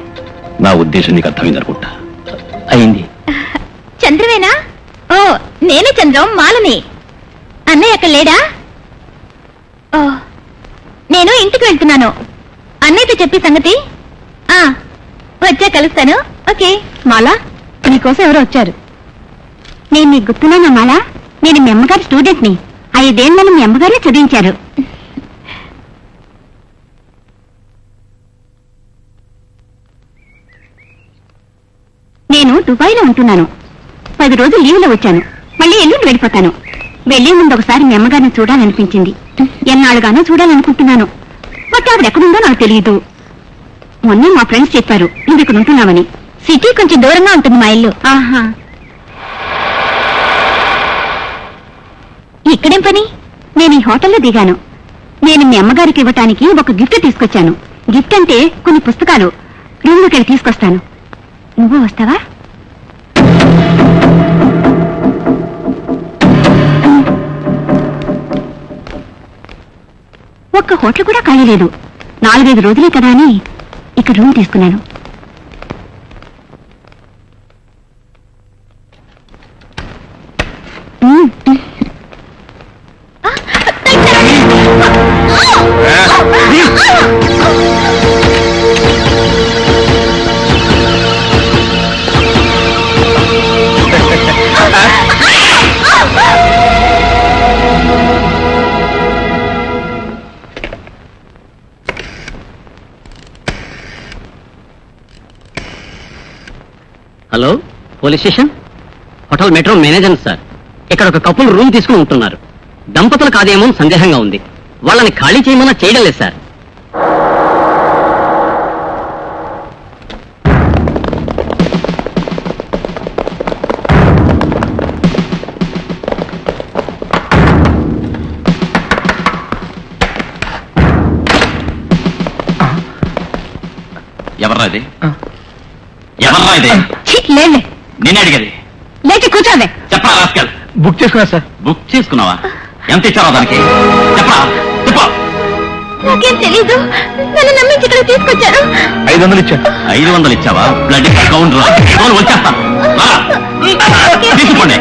నా ఉద్దేశం నీకు అర్థమైంది అనుకుంటా. అయింది. చంద్రవేనా? ఓ, నేనే చంద్రం, మాలని. అన్నయ్య అక్కడ లేడా? ఓ, నేను ఇంటికి వెళ్తున్నాను. అన్నయ్యతో చెప్పి సంగతి. వచ్చా కలుస్తాను. ఓకే. మాలా, నీకోసం ఎవరో వచ్చారు. నేను నీకు గుర్తున్నానా మాలా? నేను మీ అమ్మగారి స్టూడెంట్ని. 5 ఏళ్లను మీ అమ్మగారే చదివించారు. నేను దుబాయ్లో ఉంటున్నాను. 10 రోజులు లీవ్లో వచ్చాను. మళ్ళీ ఎల్లుండి వెళ్ళిపోతాను. వెళ్లే ముందు ఒకసారి మీ అమ్మగారిని చూడాలనిపించింది. ఎన్నాళ్ళుగానో చూడాలనుకుంటున్నాను. బట్ ఆవిడ ఎక్కడుందో నాకు తెలియదు. మొన్నే మా ఫ్రెండ్స్ చెప్పారు నువ్వు ఇక్కడ ఉంటున్నావని. సిటీ కొంచెం దూరంగా ఉంటుంది మా ఇల్లు. ఆహా, ఇక్కడేం పని? నేను ఈ హోటల్లో దిగాను. నేను మీ అమ్మగారికి ఇవ్వటానికి ఒక గిఫ్ట్ తీసుకొచ్చాను. గిఫ్ట్ అంటే కొన్ని పుస్తకాలు. రూమ్లోకి వెళ్ళి తీసుకొస్తాను. నువ్వు వస్తావా? ఒక్క హోటల్ కూడా ఖాళీ లేదు. 4-5 రోజులే కదా అని ఇక్కడ రూమ్ తీసుకున్నాను. Hello, police station. Hotel metro manager sir. ఇక్కడ ఒక కపుల్ రూమ్ తీసుకుని ఉంటున్నారు. దంపతులు కాదేమో సందేహంగా ఉంది. వాళ్ళని ఖాళీ చేయమన్నా చేయడం లేదు సార్. ఎవర్రా ఇది? ఎవర్రా ఇది? లేలే, నేను అడిగేది. లేచి కూర్చోవే. చెప్పరా రాస్కల్? బుక్ చేసుకున్నా సార్. బుక్ చేసుకున్నావా? ఎంత ఇచ్చారో దానికి చెప్పరా? చెప్పు. నాకేం తెలీదు. నన్ను నమ్మించి ఇక్కడ తీసుకొచ్చారు. 500 ఇచ్చాను. 500 ఇచ్చావా? బ్లడ్ కౌంట్ రా. వచ్చేస్తాను. తీసుకోండి.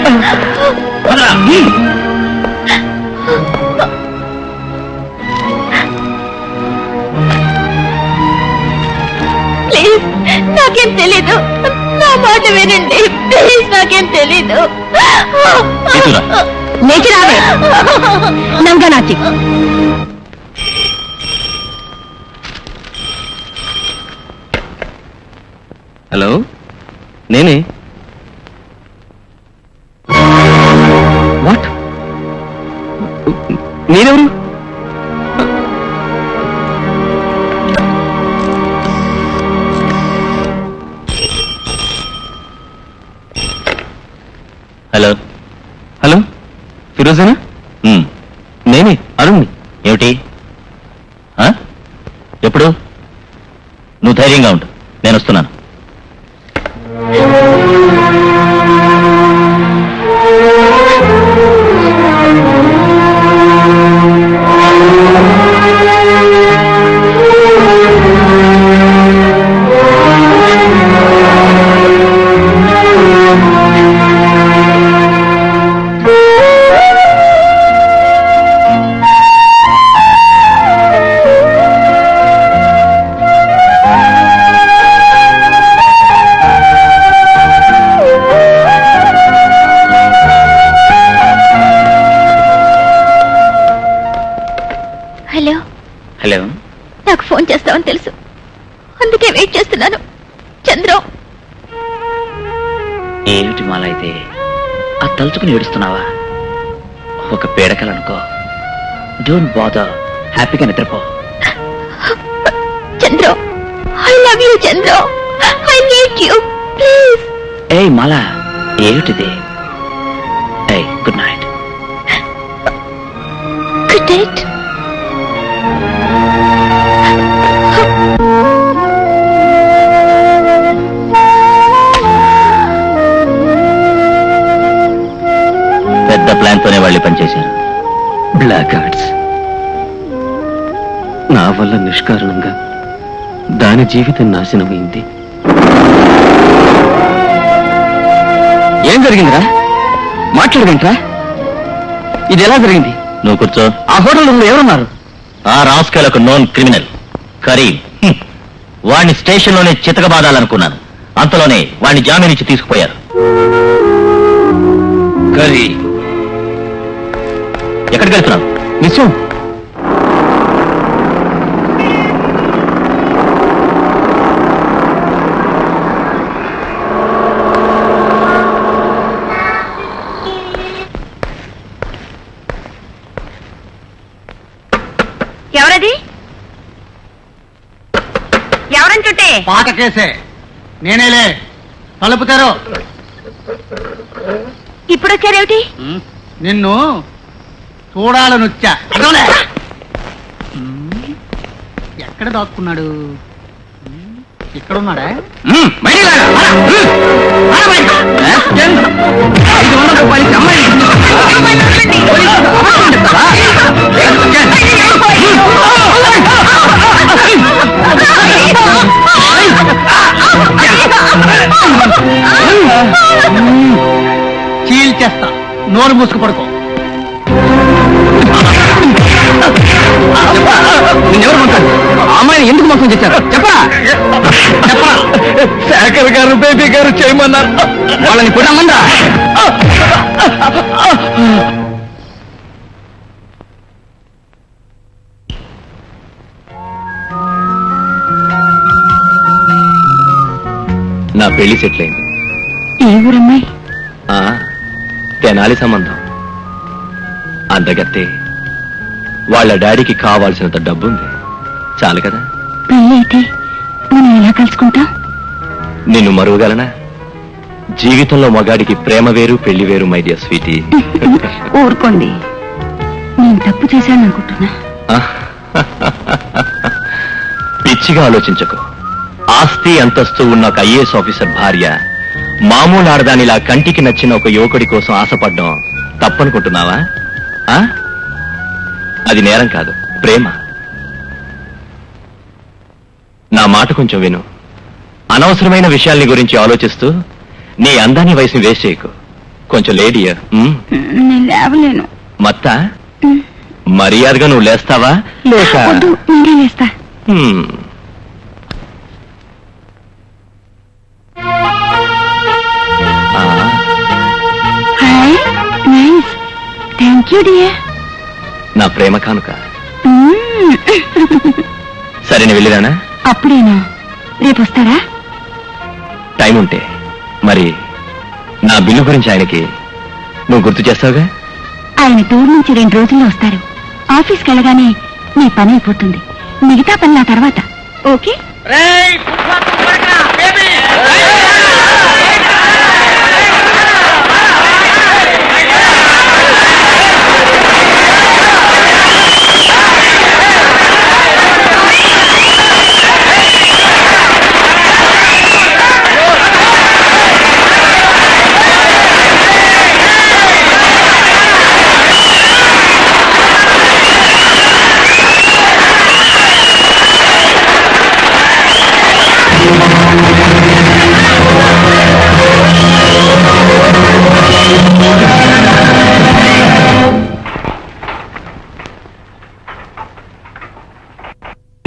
ప్లీజ్, నాకేం తెలీదు. నా మాట వినండి ప్లీజ్. నాకేం తెలీదు. లేచి రావే నంగనాచి. హలో, నేనే. వాట్? మీరెవరు? హలో హలో, ఫిరోజేనా? నేనే, అరుణ్ని. ఏమిటి? ఎప్పుడు? నువ్వు ధైర్యంగా ఉండు, నేను వస్తున్నాను. హలో. హలో, నాకు ఫోన్ చేస్తావని తెలుసు, అందుకే వెయిట్ చేస్తున్నాను. చంద్రం. ఏమిటి మాల అయితే ఆ తలుచుకుని ఏడుస్తున్నావా? ఒక పీడకలనుకో. డోంట్ బాదర్, హ్యాపీగా నిద్రపో. Chandram, I love you. Chandram, I need you, please. ఏయ్ మాల, ఏమిటిది? ఏయ్, గుడ్ నైట్. Good night. పెద్ద ప్లాన్ తోనే వాళ్ళు పనిచేశారు. బ్లాక్ ఆర్ట్స్ నా వల్ల నిష్కారణంగా దాని జీవితం నాశనమైంది. ఏం జరిగిందిరా? మాట్లాడవేంట్రా? ఇది ఎలా జరిగింది? నువ్వు కూర్చో. ఆ హోటల్ రూమ్ లో ఎవరున్నారు? ఆ రాస్కల్ ఒక నోన్ క్రిమినల్ కరీం. వాడిని స్టేషన్ లోనే చితకబాదాలనుకున్నాను, అంతలోనే వాడిని జామీన్ ఇచ్చి తీసుకుపోయారు. కరీం, ఎక్కడికి వెళ్తున్నావు? నిశ్చయం. ఎవరది? ఎవరంటుంటే? పాత కేసే, నేనేలే. తలుపు తెరు. ఇప్పుడు వచ్చారేమిటి? నిన్ను చూడాలనొచ్చా. ఎక్కడ దాక్కున్నాడు? ఇక్కడున్నాడా? చీల్చేస్తా, నోరు మూసుకు పడుకో. నిన్నెవరు పంపారు? అమ్మాయిని ఎందుకు మోసం చేశారు? చెప్పరా చెప్పరా? శేఖర్ గారు, బేబీ గారు చేయమన్నారు. వాళ్ళని పుట్టమందా? నా పెళ్లి సెటిల్ అయింది. ఏ ఊరమ్మాయి? తెనాలి సంబంధం. అందగత్తే, వాళ్ళ డాడీకి కావాల్సినంత డబ్బుంది. చాలు కదా. పెళ్ళి అయితే మనం ఎలా కలుసుకుంటాం? నిన్ను మరువగలనా? జీవితంలో మగాడికి ప్రేమ వేరు, పెళ్లి వేరు, మై డియర్ స్వీటీ. ఊరుకోండి, నేను తప్పు చేశాను అనుకుంటున్నా. పిచ్చిగా ఆలోచించకు. ఆస్తి అంతస్తు ఉన్న ఒక ఐఏఎస్ ఆఫీసర్ భార్య మామూలు ఆడదానిలా కంటికి నచ్చిన ఒక యువకుడి కోసం ఆశపడ్డం తప్పనుకుంటున్నావా? అది నేరం కాదు, ప్రేమ. నా మాట కొంచెం విను. అనవసరమైన విషయాల్ని గురించి ఆలోచిస్తూ నీ అందాన్ని వయసుని వేస్ట్ చేయకు. కొంచెం లేడియా. నేను లేవలేను. మత్త మర్యాదగా నువ్వు లేస్తావా లేక? నేనే లేస్తా. Thank you dear. నా ప్రేమ కానుక. సరే నేను వెళ్ళిరానా? అప్పుడేనా? రేపు వస్తారా? టైం ఉంటే. మరి నా బిల్లు గురించి ఆయనకి నువ్వు గుర్తు చేస్తావుగా? ఆయన టూర్ నుంచి 2 రోజుల్లో వస్తారు. ఆఫీస్కి వెళ్ళగానే నీ పని అయిపోతుంది. మిగతా పని నా తర్వాత. ఓకే?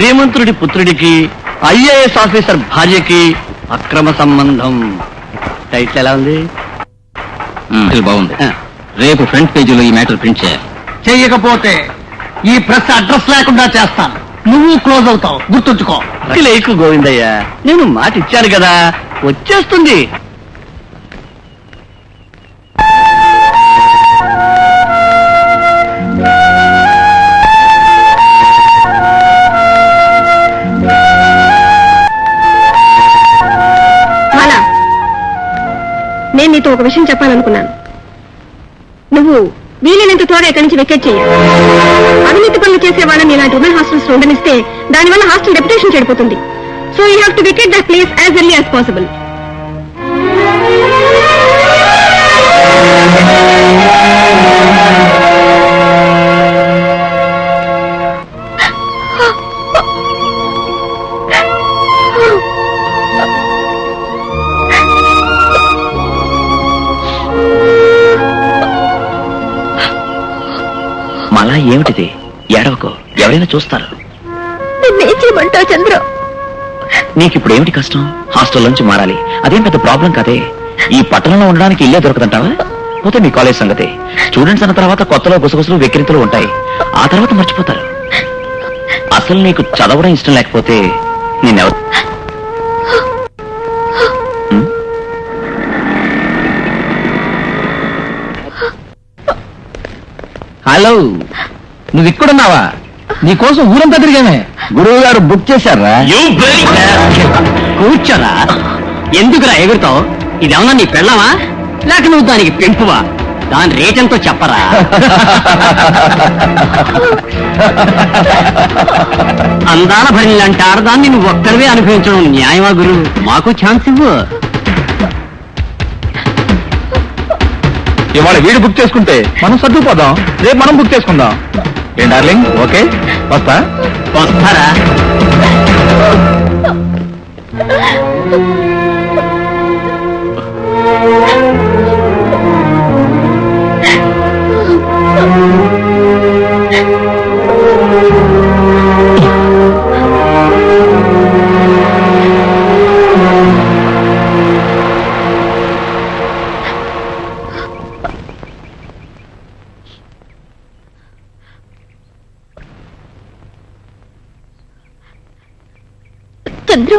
శ్రీమంతుడి పుత్రుడికి ఐఏఎస్ ఆఫీసర్ భార్యకి అక్రమ సంబంధం. టైటిల్ ఎలా ఉంది? బాగుంది. రేపు ఫ్రంట్ పేజీలో ఈ మ్యాటర్ ప్రింట్ చేయాలి. చెయ్యకపోతే ఈ ప్రెస్ అడ్రస్ లేకుండా చేస్తాను. నువ్వు క్లోజ్ అవుతావు, గుర్తుంచుకో. లేకు గోవిందయ్య, నేను మాట ఇచ్చాను కదా, వచ్చేస్తుంది. నేను నీతో ఒక విషయం చెప్పాలనుకున్నాను. నువ్వు వీలైనంత త్వరగా ఇక్కడి నుంచి వెకేట్ చేయాలి. అవినీతి పనులు చేసే వాళ్ళని ఇలాంటి ఉమెన్ హాస్టల్స్ లో ఉండనిస్తే దానివల్ల హాస్టల్ రెప్యుటేషన్ చెడిపోతుంది. So you have to vacate that place as early as possible. మళ్ళా ఏమిటిది? ఏడవకో, ఎవరైనా చూస్తారు. నిన్నేం చేయమంటావు చంద్ర? నీకిప్పుడు ఏమిటి కష్టం? హాస్టల్లోంచి మారాలి, అదేం పెద్ద ప్రాబ్లం కాదే. ఈ పట్టణంలో ఉండడానికి ఇల్లే దొరకదంటావా? పోతే మీ కాలేజ్ సంగతి. స్టూడెంట్స్ అన్న తర్వాత కొత్తలో గుసగుసలు వెక్కిరింతలు ఉంటాయి, ఆ తర్వాత మర్చిపోతారు. అసలు నీకు చదవడం ఇష్టం లేకపోతే నేనెవరు? హలో, నువ్వు ఇక్కడున్నావా? నీకోసం ఊరంతా తిరిగానే. గురువు గారు బుక్ చేశారా? కూర్చోరా. ఎందుకురా ఎగురుతావు? ఇదేమన్నా నీ పెళ్ళావా లేక నువ్వు దానికి పెంపువా? దాని రేట్ ఎంతో చెప్పరా. అందాల భరి లాంటి ఆడదాన్ని నువ్వు ఒక్కరివే అనుభవించడం న్యాయమా గురు? మాకు ఛాన్స్ ఇవ్వు. ఇవాళ వీడు బుక్ చేసుకుంటే మనం సర్దుకుపోదాం, రేపు మనం బుక్ చేసుకుందాం. ఏం డార్లింగ్, ఓకే? వస్తా. వస్తారా? చంద్రు,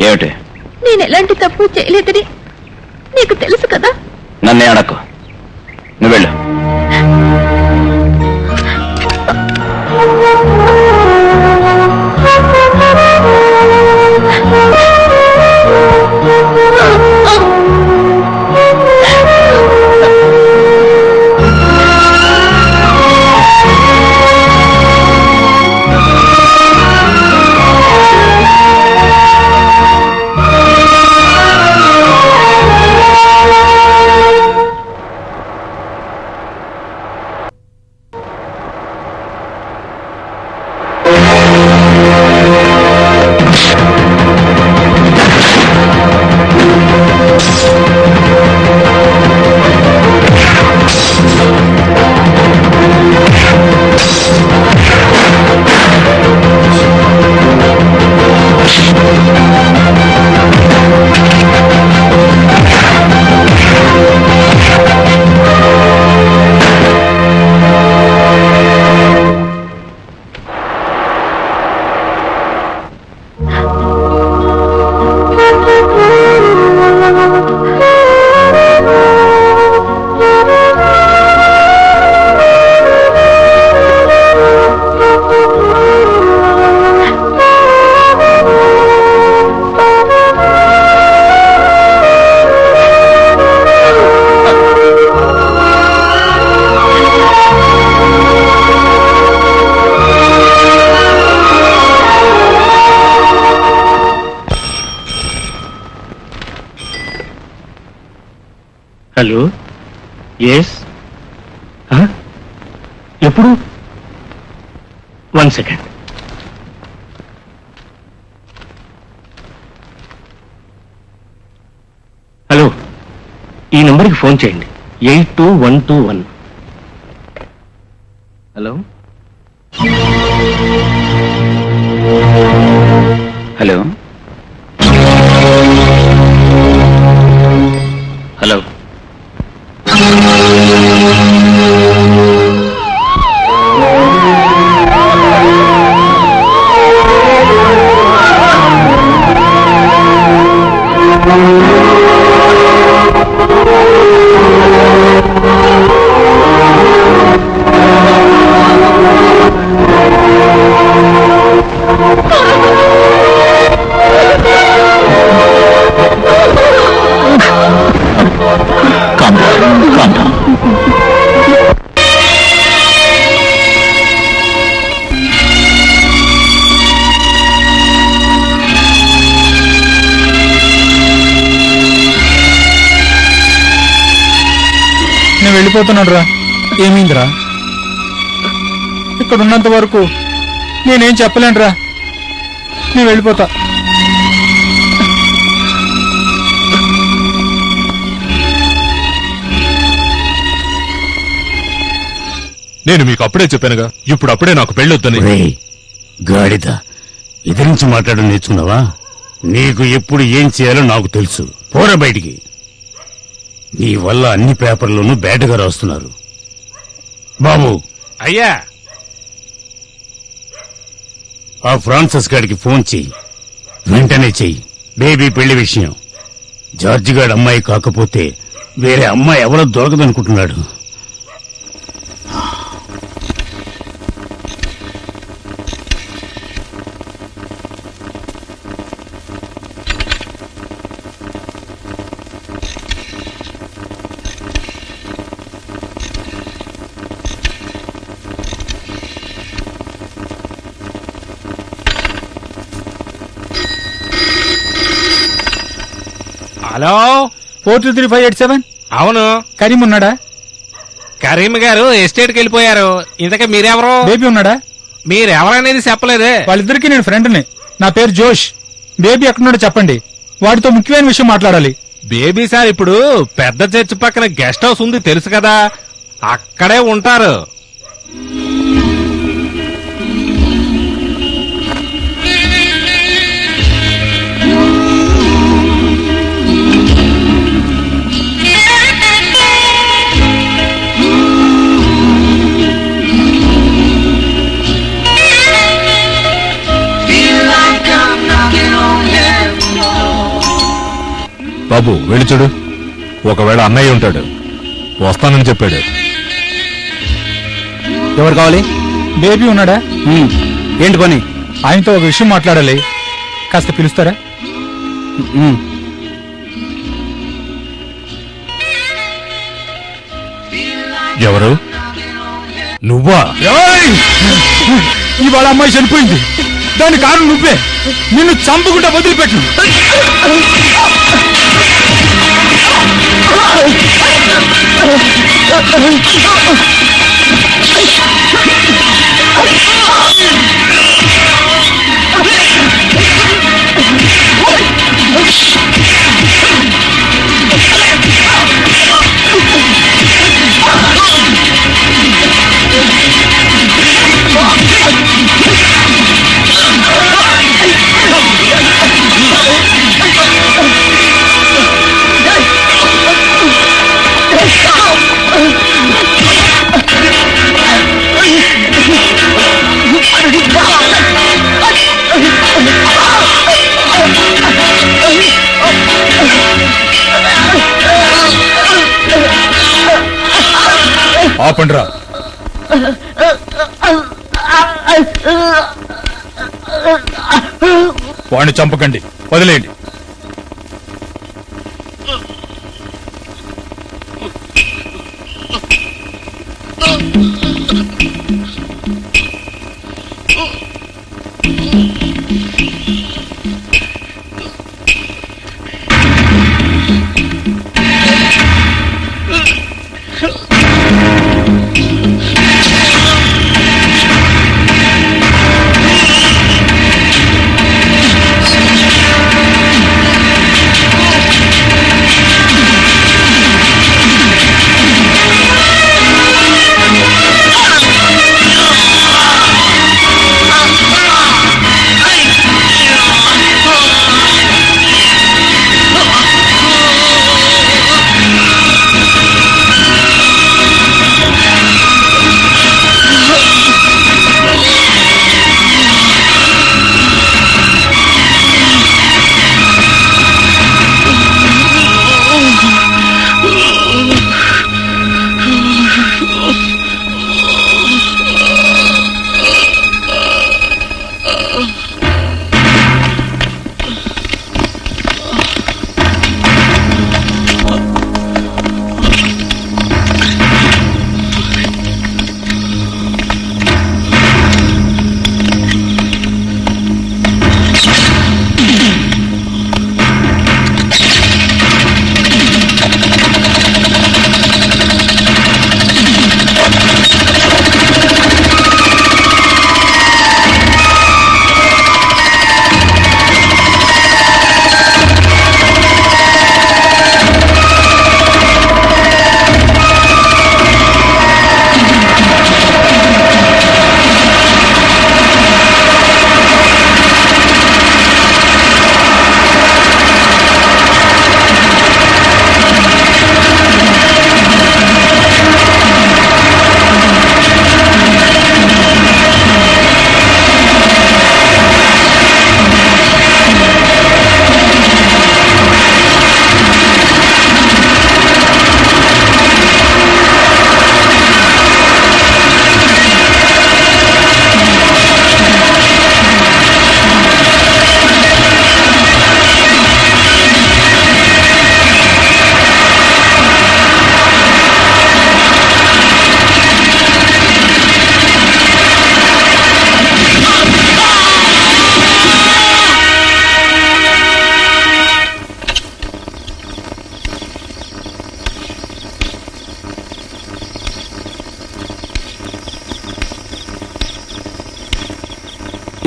ఏమిటి? నేను ఎలాంటి తప్పు చేయలేదని నీకు తెలుసు కదా. నన్నే అడక్కు, నువ్వు వెళ్ళు. హలో ఎస్ ఎప్పుడు 1 సెకండ్. హలో, ఈ నంబర్కి ఫోన్ చేయండి 82121. హలో హలో హలో నేను వెళ్ళిపోతున్నాడు రా. ఏమైందిరా? ఇక్కడ ఉన్నంత వరకు నేనేం చెప్పలేనురా. నేను వెళ్ళిపోతా. నేను మీకు అప్పుడే చెప్పానుగా, ఇప్పుడు అప్పుడే నాకు పెళ్ళొద్దని. గాడిద ఎదిరించి మాట్లాడడం నేర్చుకున్నావా? నీకు ఎప్పుడు ఏం చేయాలో నాకు తెలుసు. పోరా బయటికి. నీ వల్ల అన్ని పేపర్లోనూ బేటగా రాస్తున్నారు. బాబు, అయ్యా, ఆ ఫ్రాన్సిస్ గారికి ఫోన్ చెయ్యి, వెంటనే చెయ్యి. బేబీ పెళ్లి విషయం. జార్జ్ గారి అమ్మాయి కాకపోతే వేరే అమ్మాయి ఎవరో దొరకదనుకుంటున్నాడు. హలో 423-587. అవును, కరీం ఉన్నాడా? కరీం గారు ఎస్టేట్కి వెళ్ళిపోయారు. ఇంతకీ మీరెవరు? బేబీ ఉన్నాడా? మీరెవరనేది చెప్పలేదే. వాళ్ళిద్దరికి నేను ఫ్రెండ్ని. నా పేరు జోష్. బేబీ ఎక్కడున్నాడో చెప్పండి. వాడితో ముఖ్యమైన విషయం మాట్లాడాలి. బేబీ సార్ ఇప్పుడు పెద్ద చర్చ్ పక్కన గెస్ట్ హౌస్ ఉంది, తెలుసు కదా, అక్కడే ఉంటారు. బాబు వెళ్ళి చూడు, ఒకవేళ అన్నయ్య ఉంటాడు, వస్తానని చెప్పాడు. ఎవరు కావాలి? బేబీ ఉన్నాడా? ఏంటి పని? ఆయనతో ఒక విషయం మాట్లాడాలి. కాస్త పిలుస్తారా? ఎవరు? నువ్వా? ఇవాళ అమ్మాయి చనిపోయింది. దాని కారణం నువ్వే. నిన్ను చంపకుండా వదిలిపెట్టు. ఆపండ్రా. వాడిని చంపకండి, వదిలేయండి.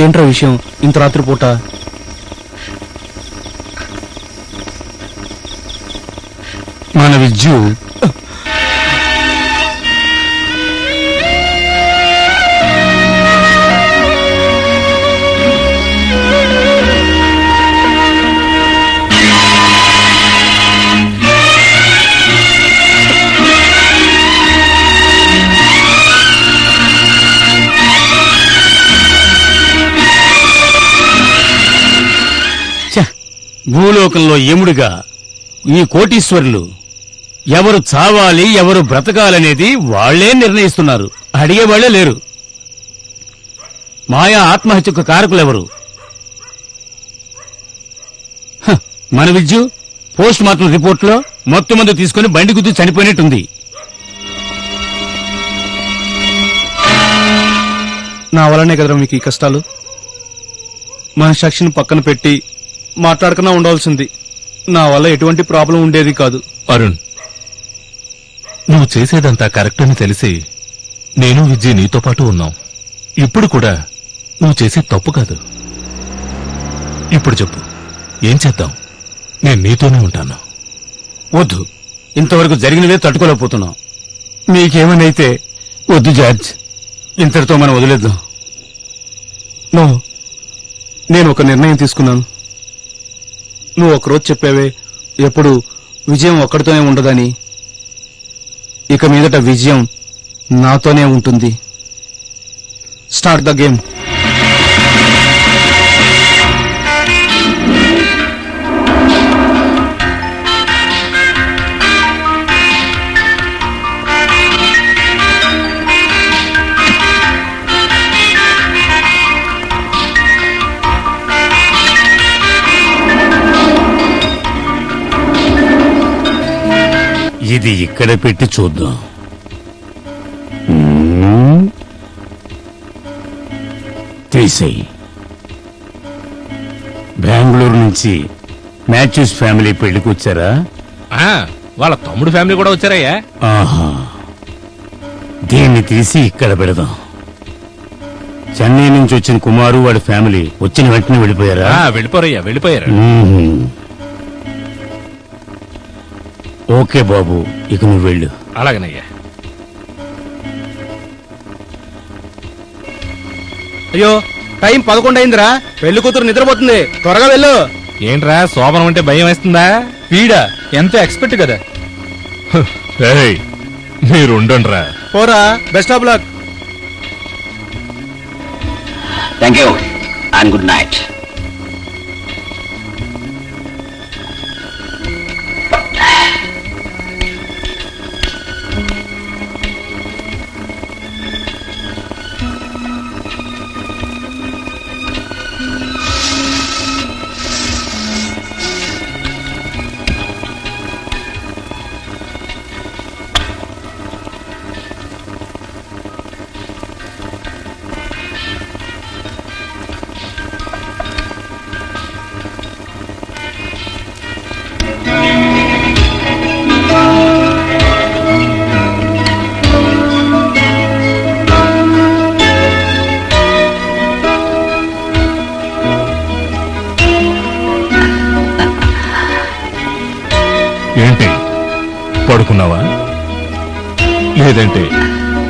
ఏంట్రా విషయం ఇంత రాత్రిపూట? మన విద్యు భూలోకంలో యముడిగా ఈ కోటీశ్వరులు ఎవరు చావాలి ఎవరు బ్రతకాలనేది వాళ్లే నిర్ణయిస్తున్నారు, అడిగేవాళ్లే లేరు. మాయా ఆత్మహత్యకు కారకులెవరు? మన విద్యు పోస్ట్ మార్టం రిపోర్ట్లో మొత్తం మంది తీసుకుని బండి గుద్దు చనిపోయినట్టుంది. నా వల్లనే కదరా మీకు ఈ కష్టాలు. మన సాక్షిని పక్కన పెట్టి మాట్లాడకన్నా ఉండాల్సింది. నా వల్ల ఎటువంటి ప్రాబ్లం ఉండేది కాదు. అరుణ్, నువ్వు చేసేదంతా కరెక్ట్ అని తెలిసి నేను విజయ్ నీతో పాటు ఉన్నాం. ఇప్పుడు కూడా నువ్వు చేసే తప్పు కాదు. ఇప్పుడు చెప్పు, ఏం చేద్దాం? నేను నీతోనే ఉంటాను. వద్దు, ఇంతవరకు జరిగినవే తట్టుకోలేకపోతున్నాం. మీకేమనైతే వద్దు జార్జ్, ఇంతటితో మనం వదిలేద్దాం. నో, నేను ఒక నిర్ణయం తీసుకున్నాను. నువ్వు ఒకరోజు చెప్పావే ఎప్పుడు విజయం ఒక్కడితోనే ఉండదని. ఇక మీదట విజయం నాతోనే ఉంటుంది. Start the game. ఇది ఇక్కడ పెట్టి చూద్దాం. తీసేయి. బెంగళూరు నుంచి మ్యాథ్యూస్ ఫ్యామిలీ పెళ్లికి వచ్చారా? వాళ్ళ తమ్ముడు ఫ్యామిలీ కూడా వచ్చారయ్యా. ఆహా, దీన్ని తీసి ఇక్కడ పెడదాం. చెన్నై నుంచి వచ్చిన కుమారు వాడి ఫ్యామిలీ వచ్చిన వెంటనే వెళ్ళిపోయారా? వెళ్ళిపోరయ్యా, వెళ్ళిపోయారు. ఓకే బాబు, ఇక నువ్వు వెళ్ళు. అలాగనయ్యా. అయ్యో, టైం 11 అయిందిరా. పెళ్లి కూతురు నిద్రపోతుంది, త్వరగా వెళ్ళు. ఏంట్రా శోభనం అంటే భయం వేస్తుందా? వీడా ఎంత ఎక్స్పెక్ట్ కదా. మీరు ఉండండిరా. పోరా, best of luck. Thank you and good night. ఏంటి, పడుకున్నావా లేదంటే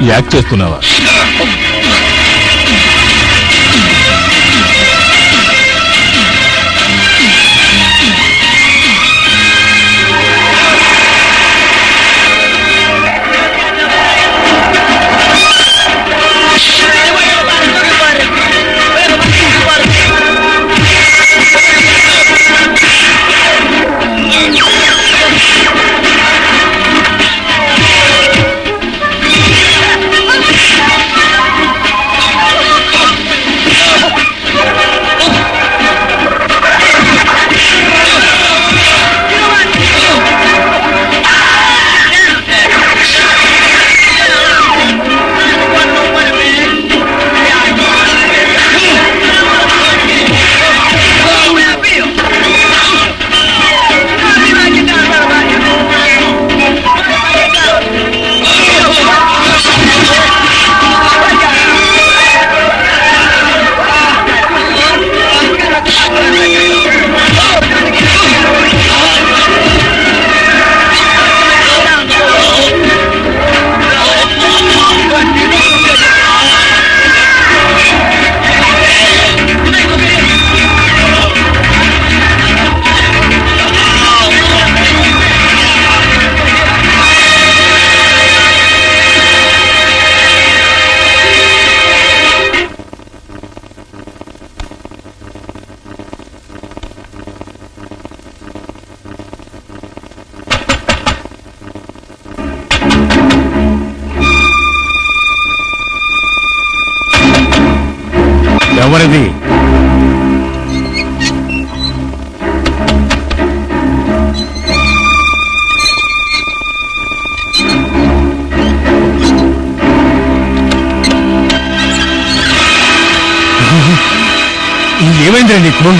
యాక్ట్ చేస్తున్నావా? ఎవరిది? ఏమైందిరా నీకు?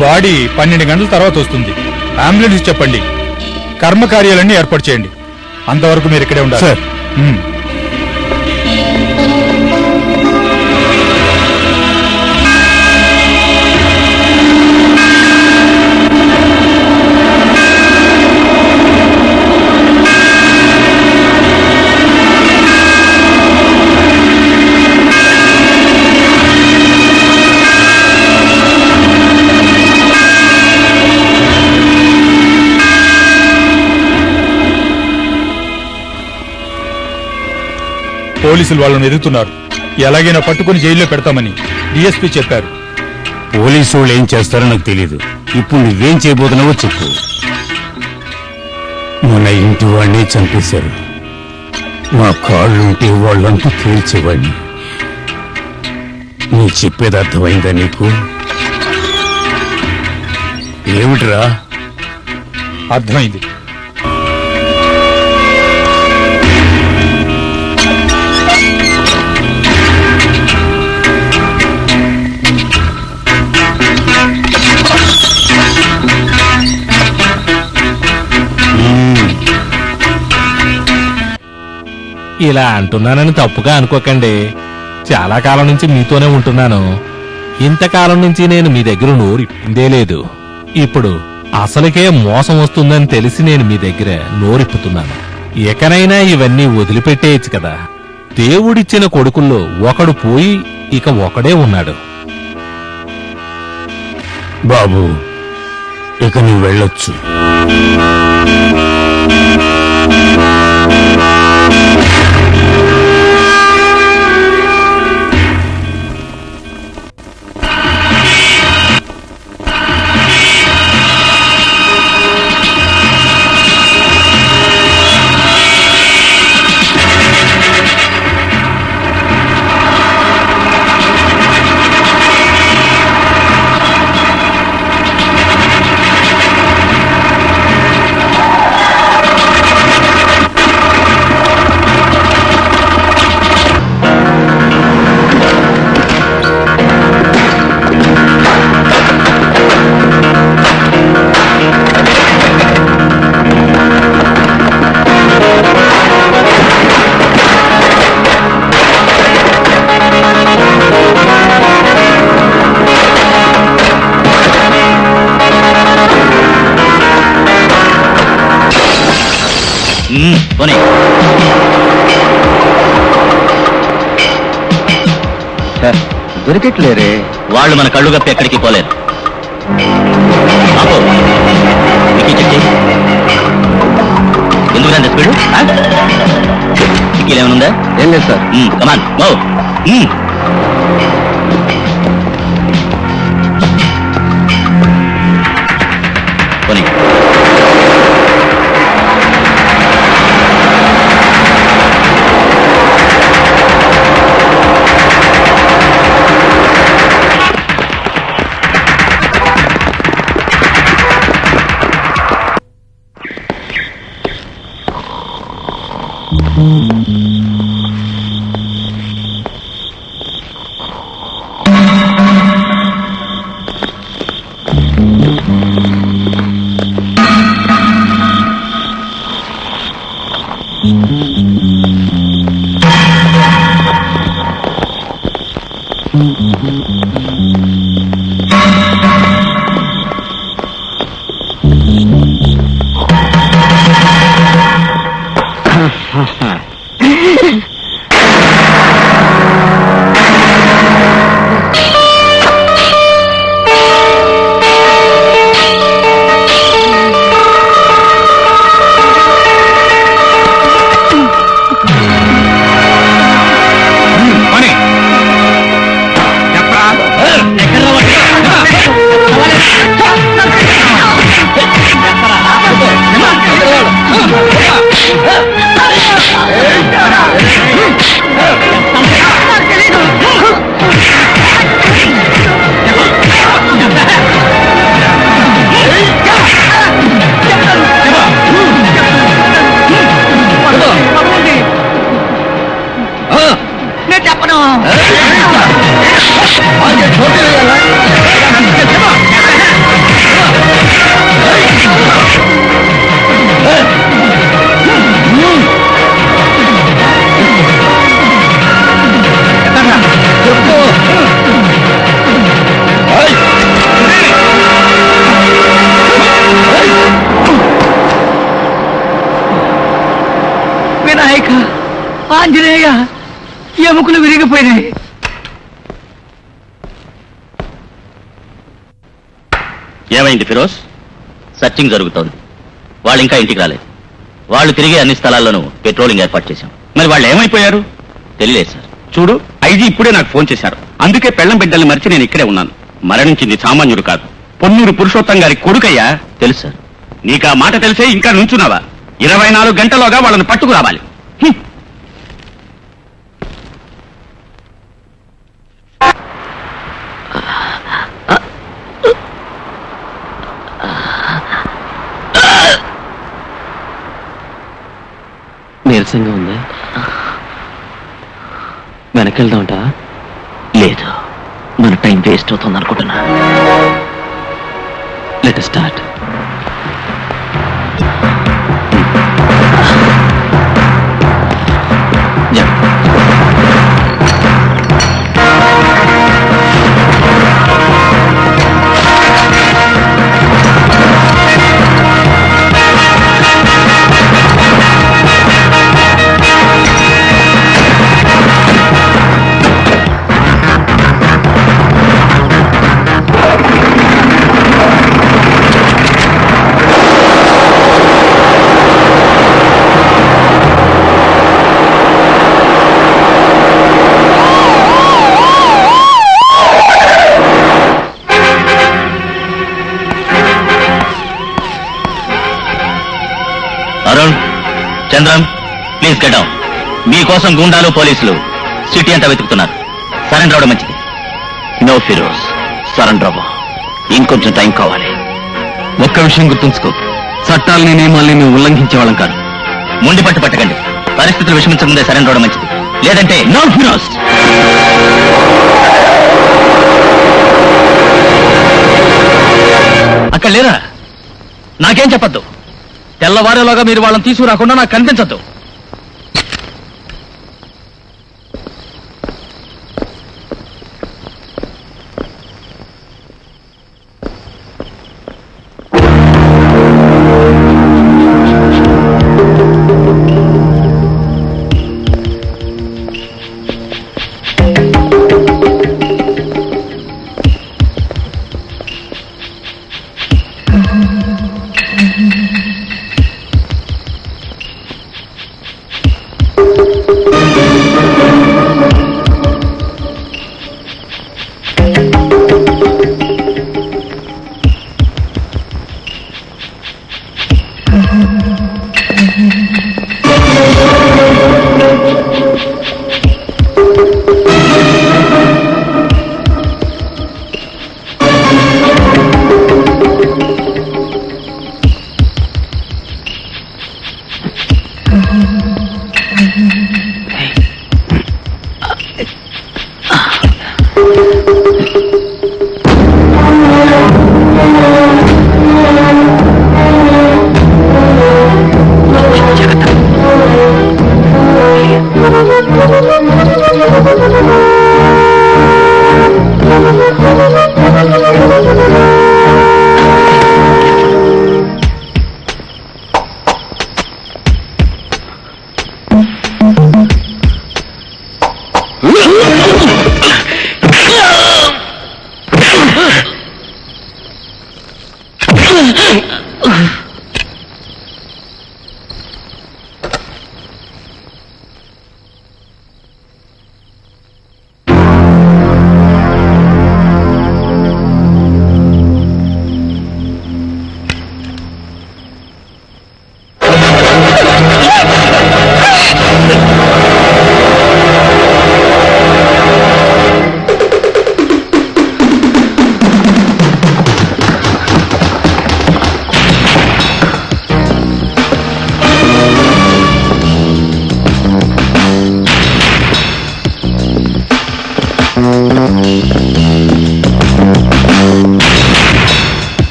బాడీ 12 గంటల తర్వాత వస్తుంది. అంబులెన్స్ చెప్పండి, కర్మకార్యాలన్నీ ఏర్పాటు చేయండి. అంతవరకు మీరు ఇక్కడే ఉండాలి. సార్. పోలీసులు వాళ్ళని ఎదుగుతున్నారు. ఎలాగైనా పట్టుకుని జైల్లో పెడతామని డిఎస్పీ చెప్పారు. పోలీసు వాళ్ళు ఏం చేస్తారో నాకు తెలియదు. ఇప్పుడు నువ్వేం చేయబోతున్నావో చెప్పు. మన ఇంటి వాడిని చంపేశారు. మా కాళ్ళుంటే వాళ్ళంతా తేల్చేవాడిని. నీ చెప్పేది అర్థమైందా నీకు? ఏమిట్రా? అర్థమైంది. ఇలా అంటున్నానని తప్పుగా అనుకోకండి. చాలా కాలం నుంచి మీతోనే ఉంటున్నాను. ఇంతకాలం నుంచి నేను మీ దగ్గర నోరిప్పిందే లేదు. ఇప్పుడు అసలుకే మోసం వస్తుందని తెలిసి నేను మీ దగ్గర నోరిప్పుతున్నాను. ఎకనైనా ఇవన్నీ వదిలిపెట్టేయచ్చు కదా. దేవుడిచ్చిన కొడుకుల్లో ఒకడు పోయి ఇక ఒకడే ఉన్నాడు. బాబు, ఇక నువ్వు వెళ్ళొచ్చు. దొరికట్లేరే. వాళ్ళు మన కళ్ళు కప్పి ఎక్కడికి పోలేరు. ఎందుకంటే స్పీడు ఏమనుందా? ఏం లేదు సార్. కమాన్ పోనీ. ఆంజనేయ ఎముకలు విరిగిపోయినాయి. ఏమైంది ఫిరోజ్? సర్చింగ్ జరుగుతోంది. వాళ్ళు ఇంకా ఇంటికి రాలేదు. వాళ్ళు తిరిగి అన్ని స్థలాల్లోనూ పెట్రోలింగ్ ఏర్పాటు చేశాం. మరి వాళ్ళు ఏమైపోయారు? తెలియలేదు సార్. చూడు, ఐజీ ఇప్పుడే నాకు ఫోన్ చేశారు. అందుకే పెళ్ళం బిడ్డల్ని మరిచి నేను ఇక్కడే ఉన్నాను. మరణించింది సామాన్యుడు కాదు, పొన్నూరు పురుషోత్తం గారి కొడుకయ్యా. తెలుసు సార్. నీకు ఆ మాట తెలిసే ఇంకా నుంచున్నావా? 24 గంటలోగా వాళ్ళని పట్టుకు రావాలి. నీరసంగా ఉందా? వెనకెళ్దామంటా? లేదు, మన టైం వేస్ట్ అవుతుంది అనుకుంటున్నా. Let us start. Chandram, please get down. మీకోసం గుండాలు పోలీసులు సిటీ అంతా వెతుకుతున్నారు. సరెండర్ అవడం మంచిది. నో ఫిరోజ్, సరెండర్ అవ్వ. ఇంకొంచెం టైం కావాలి. ఒక్క విషయం గుర్తుంచుకో, చట్టాలని నియమాల్ని మేము ఉల్లంఘించే వాళ్ళం కాదు. ముండి పట్టు పట్టకండి. పరిస్థితులు విషమించకముందే సరెండర్ అవడం మంచిది. లేదంటే నో ఫిరోజ్. అక్కడ లేరా? నాకేం చెప్పద్దు. తెల్లవారేలాగా మీరు వాళ్ళని తీసుకురాకుండా నాకు కనిపించద్దు.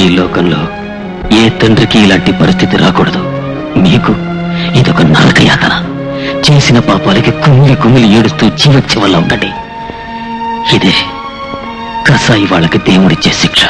ఈ లోకంలో ఏ తండ్రికి ఇలాంటి పరిస్థితి రాకూడదు. మీకు ఇదొక నరక యాతన. చేసిన పాపాలకి కుమిలి కుమిలి ఏడుస్తూ జీవచ్చి వల్ల ఉండండి. ఇదే కసాయి వాళ్ళకి దేవుడిచ్చే శిక్ష.